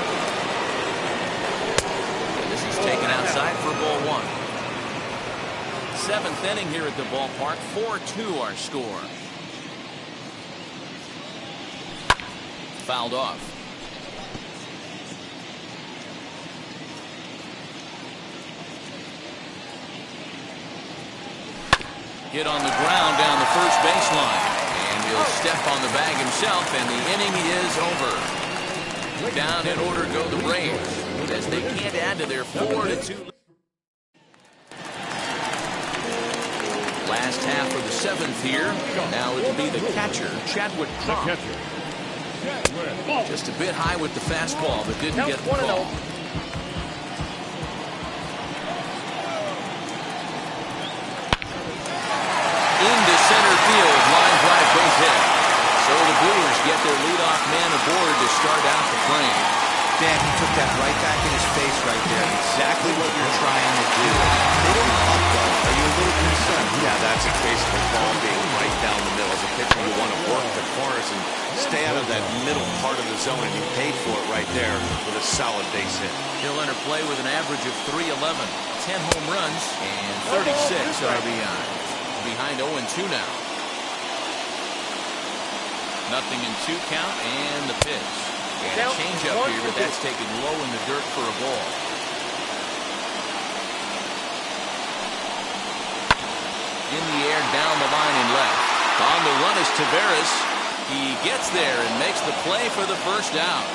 Taken outside for ball 1. 7th inning here at the ballpark. 4-2 our score. Fouled off. Hit on the ground down the first baseline. And he'll step on the bag himself, and the inning is over. Down in order go the Braves, as they can't add to their 4-2. Last half of the 7th here. Now it'll be the catcher, Chadwick Crump. Just a bit high with the fastball, but didn't get the call. Into center field, line drive base hit. So the Brewers get their leadoff man aboard to start out the frame. Dan, he took that right back in his face right there. Exactly what you're trying to do. They don't up though. Are you a little concerned? Yeah, that's a case of a ball being right down the middle. As a pitcher, you want to work the corners and stay out of that middle part of the zone, and you paid for it right there with a solid base hit. He'll enter play with an average of .311, 10 home runs, and 36 RBI. Behind 0-2 now. Nothing in 2 count and the pitch. And a change up here, but that's taken low in the dirt for a ball. In the air, down the line and left. On the run is Taveras. He gets there and makes the play for the first out.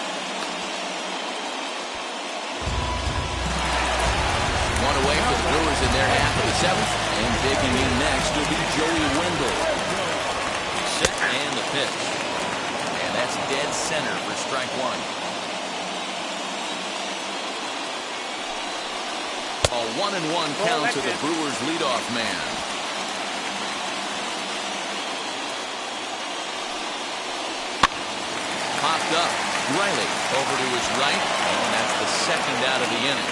One away for the Brewers in their half of the 7th. And digging in next will be Joey Wendell. Set and the pitch. And that's dead center for strike 1. A 1-1 count to the Brewers leadoff man. Popped up. Riley over to his right, and that's the second out of the inning.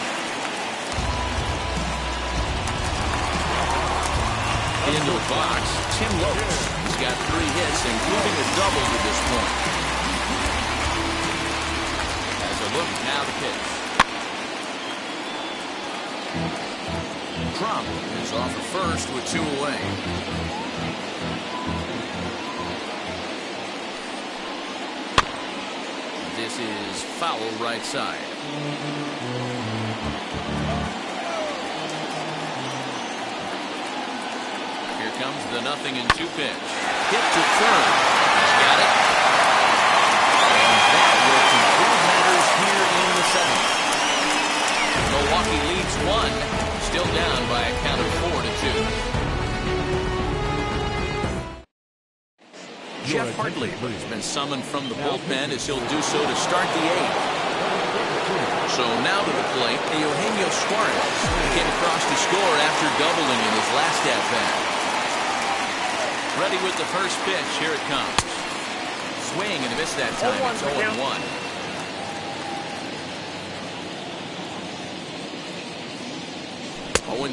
Into the box, Tim Lopes. He's got 3 hits, including a double to this point. As a look, now the pitch. Trump is off at first with 2 away. This is foul right side. Here comes the 0-2 pitch. Hit to third. He's got it. And that will conclude matters here in the 7th. Milwaukee leads 1. Still down by a count of 4-2. Jeff Hartley has been summoned from the bullpen as he'll do so to start the 8th. So now to the plate, Eugenio Suarez came across to score after doubling in his last at-bat. Ready with the first pitch. Here it comes. Swing and a miss that time. It's 0-1.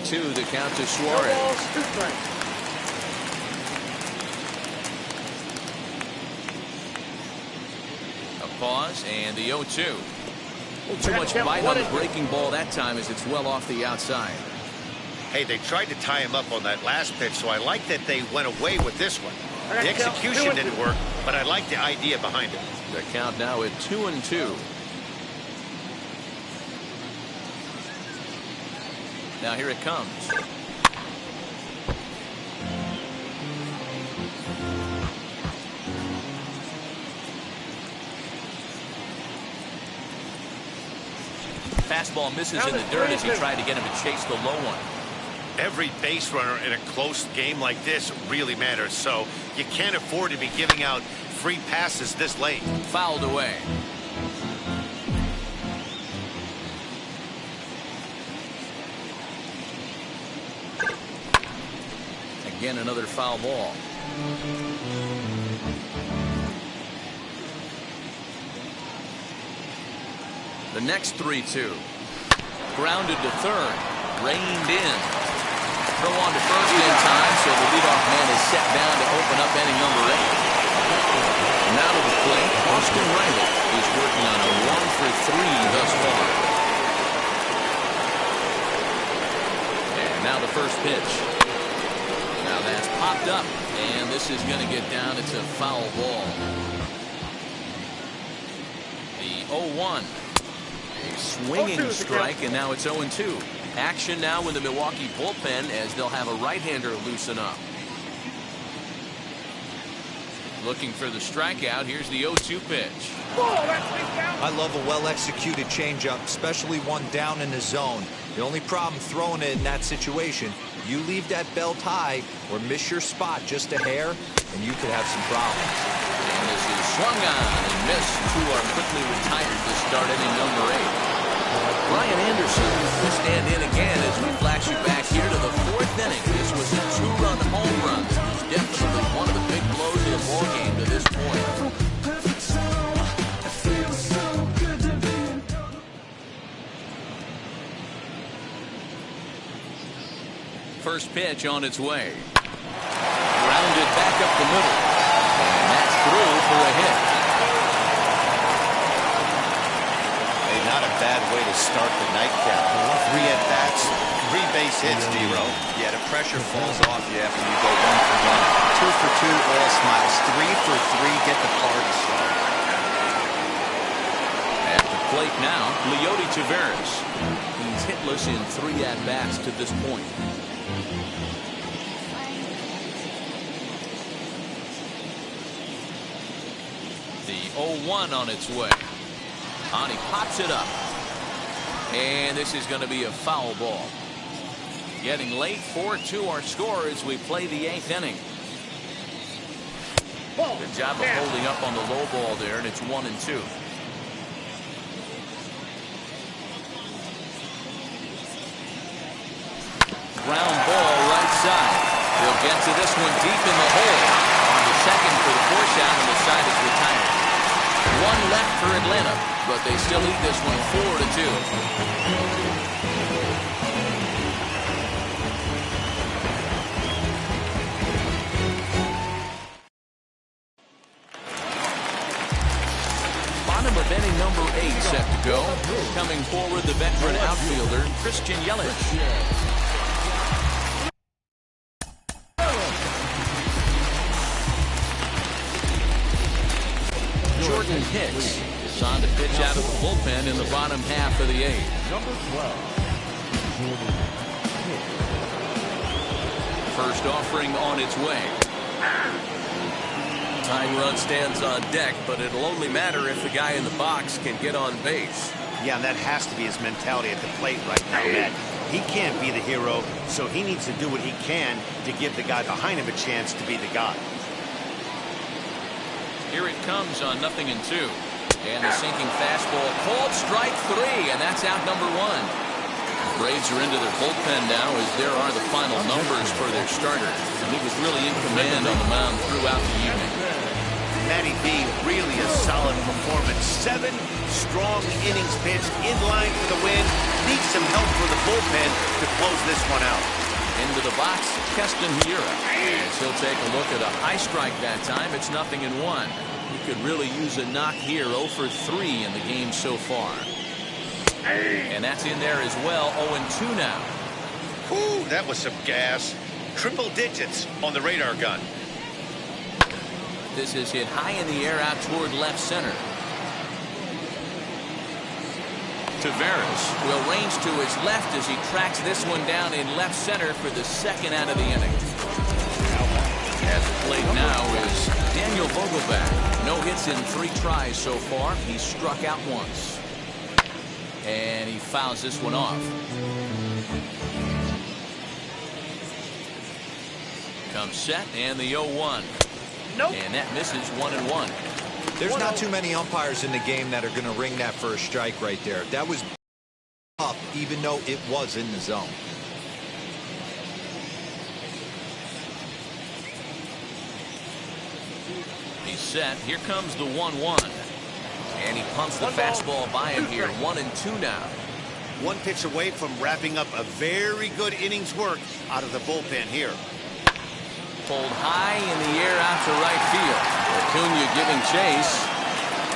The count to Suarez. Pause and the 0-2. Too much bite on the breaking ball that time as it's well off the outside. Hey, they tried to tie him up on that last pitch, so I like that they went away with this one. The execution didn't work, but I like the idea behind it. The count now at 2-2. Now here it comes. Fastball misses in the dirt as he tried to get him to chase the low one. Every base runner in a close game like this really matters, so you can't afford to be giving out free passes this late. Fouled away. Again, another foul ball. The next 3-2. Grounded to third. Reined in. Throw on to first in time, so the leadoff man is set down to open up inning number 8. Now to the plate, Austin Riley is working on a 1-for-3 thus far. And now the first pitch. Now that's popped up, and this is going to get down. It's a foul ball. The 0-1. A swinging strike, and now it's 0-2. Action now in the Milwaukee bullpen as they'll have a right-hander loosen up. Looking for the strikeout. Here's the 0-2 pitch. I love a well-executed changeup, especially one down in the zone. The only problem throwing it in that situation, you leave that belt high or miss your spot just a hair, and you could have some problems. And this is swung on and missed. 2 are quickly retired to start inning number 8. Brian Anderson will stand in again as we flash you back here to the 4th inning. This was a 2-run home run. It was definitely one of the big blows in the ball game to this point. First pitch on its way. Grounded back up the middle. And that's through for a hit. Hey, not a bad way to start the nightcap. 3 at-bats, 3 base hits, Giro. Yeah, the pressure falls off you after you go 1 for 1. 2 for 2, all smiles. 3 for 3, get the party started. At the plate now, Leody Taveras. He's hitless in 3 at-bats to this point. The 0-1 on its way. And he pops it up. And this is going to be a foul ball. Getting late, 4-2 our score as we play the 8th inning. Good job of holding up on the low ball there, and it's 1-2. Ground ball right side. He'll get to this one deep in the hole. On the second for the force out, and the side is retired. 1 left for Atlanta, but they still lead this one 4-2. Bottom of inning number 8 set to go. Coming forward, the veteran outfielder, Christian Yelich. Jordan Hicks is on to pitch out of the bullpen in the bottom half of the 8th. Number 12. First offering on its way. Tying run stands on deck, but it'll only matter if the guy in the box can get on base. Yeah, and that has to be his mentality at the plate right now, Matt. He can't be the hero, so he needs to do what he can to give the guy behind him a chance to be the guy. Here it comes on 0-2. And the sinking fastball called strike 3, and that's out number 1. Braves are into their bullpen now as there are the final numbers for their starter. And he was really in command on the mound throughout the evening. Matty B, really a solid performance. 7 strong innings pitched, in line for the win. Needs some help from the bullpen to close this one out. Into the box, Keston Hiura. As he'll take a look at a high strike that time. It's 0-1. He could really use a knock here. 0 for 3 in the game so far. And that's in there as well. 0-2 now. Whew, that was some gas. Triple digits on the radar gun. This is hit high in the air out toward left center. Taveras will range to his left as he tracks this one down in left center for the 2nd out of the inning. At the plate now is Daniel Vogelbach. No hits in 3 tries so far. He's struck out once. And he fouls this one off. Comes set and the 0-1. Nope. And that misses 1-1. There's not too many umpires in the game that are going to ring that first strike right there. That was up, even though it was in the zone. He's set. Here comes the 1-1. And he pumps the fastball by him here. 1-2 now. 1 pitch away from wrapping up a very good innings work out of the bullpen here. Pulled high in the air out to right field. Acuna giving chase.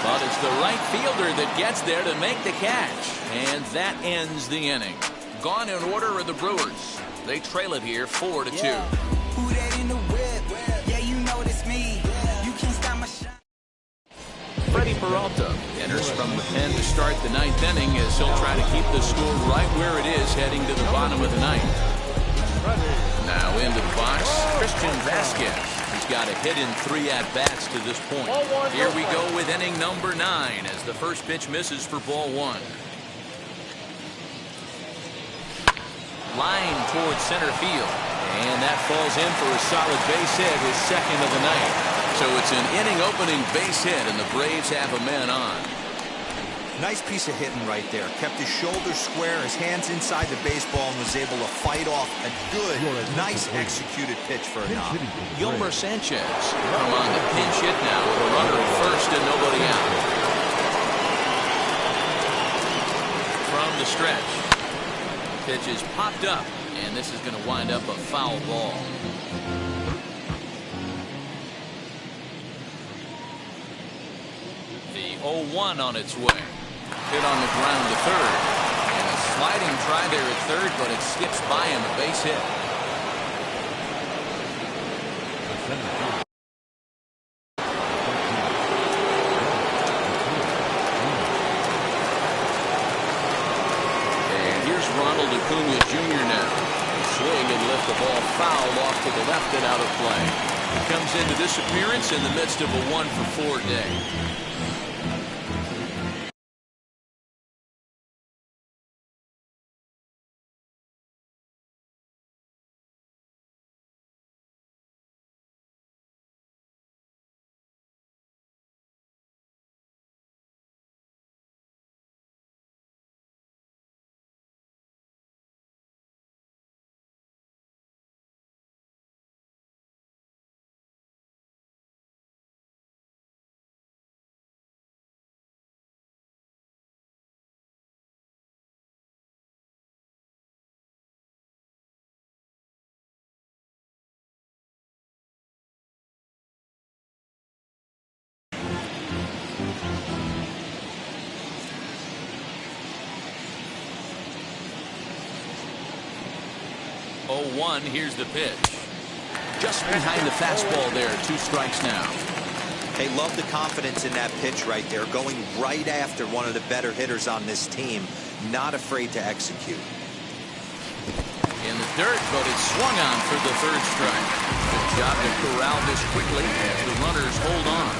But it's the right fielder that gets there to make the catch. And that ends the inning. Gone in order are the Brewers. They trail it here 4-2. Yeah. Who that in the whip? Yeah, you know it's me. You can't stop my shot. Freddie Peralta enters from the pen to start the 9th inning as he'll try to keep the score right where it is heading to the bottom of the 9th. Now into the box, Christian Vasquez. He's got a hit in 3 at-bats to this point. Here we go with inning number 9 as the first pitch misses for ball 1. Line towards center field. And that falls in for a solid base hit, his 2nd of the night. So it's an inning-opening base hit, and the Braves have a man on. Nice piece of hitting right there. Kept his shoulders square, his hands inside the baseball, and was able to fight off a good, nice executed pitch for a knock. Yolmer Sanchez come on the pinch hit now with a runner at first and nobody out. From the stretch. Pitch is popped up, and this is going to wind up a foul ball. The 0-1 on its way. Hit on the ground to third. And a sliding try there at third, but it skips by him, a base hit. And here's Ronald Acuna Jr. now. Swing and lift the ball foul off to the left and out of play. He comes into this appearance in the midst of a 1-for-4 day. Here's the pitch. Just behind the fastball there. 2 strikes now. Hey, love the confidence in that pitch right there. Going right after one of the better hitters on this team. Not afraid to execute. In the dirt, but it's swung on for the 3rd strike. Good job to corral this quickly as the runners hold on.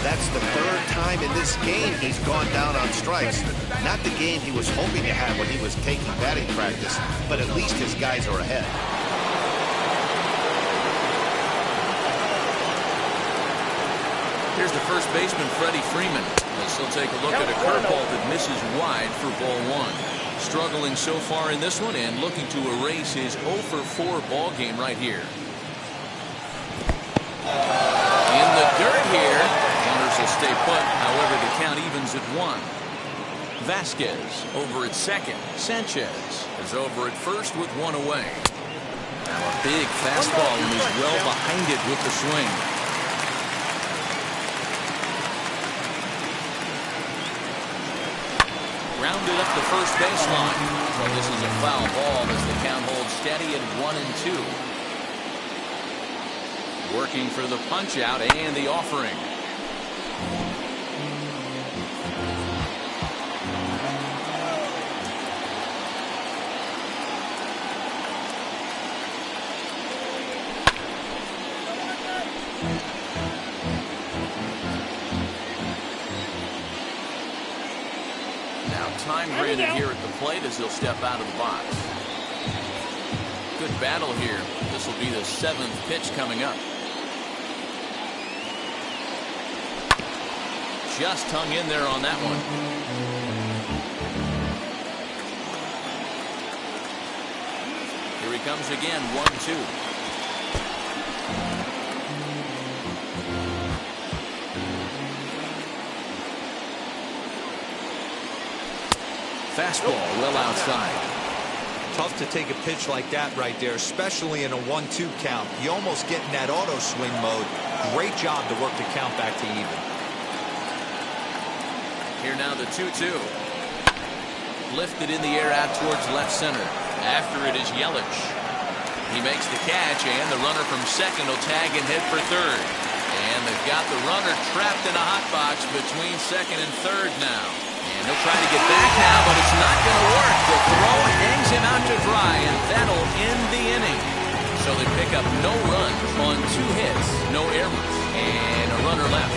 That's the 3rd time in this game he's gone down on strikes. Not the game he was hoping to have when he was taking batting practice, but at least his guys are ahead. Here's the first baseman, Freddie Freeman. As he'll take a look at a curveball that misses wide for ball 1. Struggling so far in this one and looking to erase his 0-for-4 ball game right here. In the dirt here. Runners will stay put. However, the count evens at 1. Vasquez over at second. Sanchez is over at first with 1 away. Now a big fastball and he's well behind it with the swing. Rounded up the first baseline. So this is a foul ball as the count holds steady at 1-2. Working for the punch out and the offering. Time granted here at the plate as he'll step out of the box. Good battle here. This will be the 7th pitch coming up. Just hung in there on that one. Here he comes again, 1-2. Fastball well outside. Tough to take a pitch like that right there, especially in a 1-2 count. You almost get in that auto swing mode. Great job to work the count back to even. Here now the 2-2. Lifted in the air out towards left center. After it is Yelich. He makes the catch and the runner from second will tag and head for third. And they've got the runner trapped in a hot box between second and third now. And he'll try to get back now, but it's not going to work. The throw hangs him out to dry, and that'll end the inning. So they pick up no runs on 2 hits, no errors, and a runner left.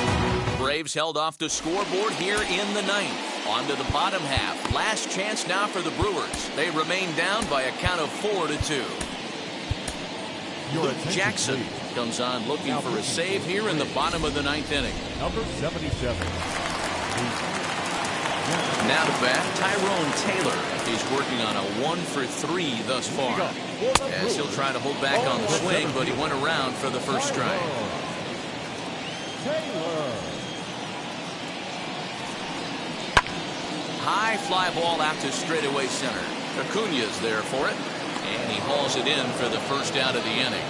Braves held off the scoreboard here in the 9th. On to the bottom half. Last chance now for the Brewers. They remain down by a count of 4-2. Luke Jackson comes on looking for a save here in the bottom of the 9th inning. Number 77. Now to bat, Tyrone Taylor. He's working on a 1-for-3 thus far. As he'll try to hold back on the swing, but he went around for the first strike. High fly ball out to straightaway center. Acuna's there for it, and he hauls it in for the first out of the inning.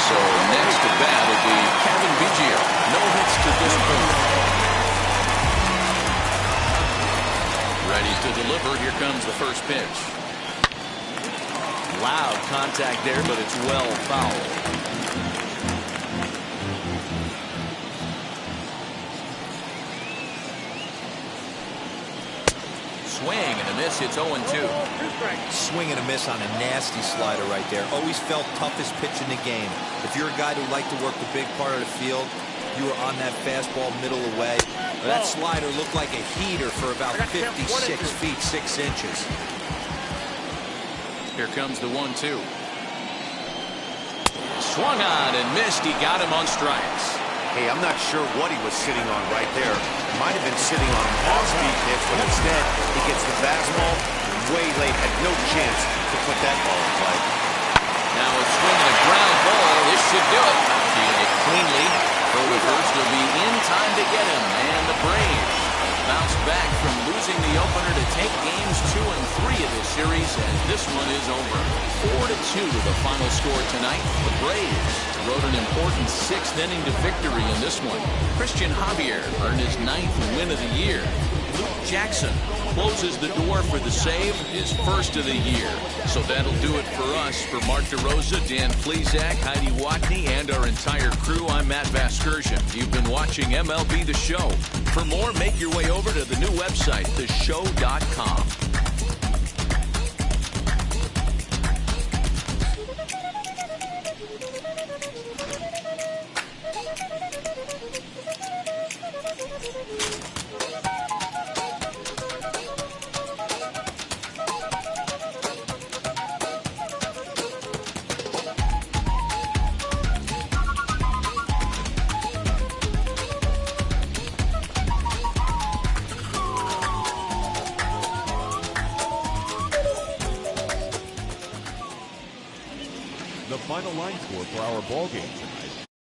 So next to bat will be Kevin Biggio. No hits to this point. comes the first pitch. Loud contact there, but it's well fouled. Swing and a miss. It's 0-2. Swing and a miss on a nasty slider right there. Always felt toughest pitch in the game. If you're a guy who liked to work the big part of the field, you were on that fastball middle away. That slider looked like a heater for about 56 feet 6 inches. Here comes the 1-2. Swung on and missed. He got him on strikes. Hey, I'm not sure what he was sitting on right there. Might have been sitting on an off-speed pitch, but instead he gets the fastball way late. Had no chance to put that ball in play. Now a swing and a ground ball. This should do it. Fielded cleanly. Over first will be in time to get him. And the Braves bounce back from losing the opener to take games 2 and 3 of this series, and this one is over. 4-2 the final score tonight. The Braves rode an important 6th inning to victory in this one. Christian Javier earned his 9th win of the year. Luke Jackson closes the door for the save, his first of the year. So that'll do it for us. For Mark DeRosa, Dan Plesac, Heidi Watney, and our entire crew, I'm Matt Vasgersian. You've been watching MLB The Show. For more, make your way over to the new website, theshow.com. The final line score for our ball game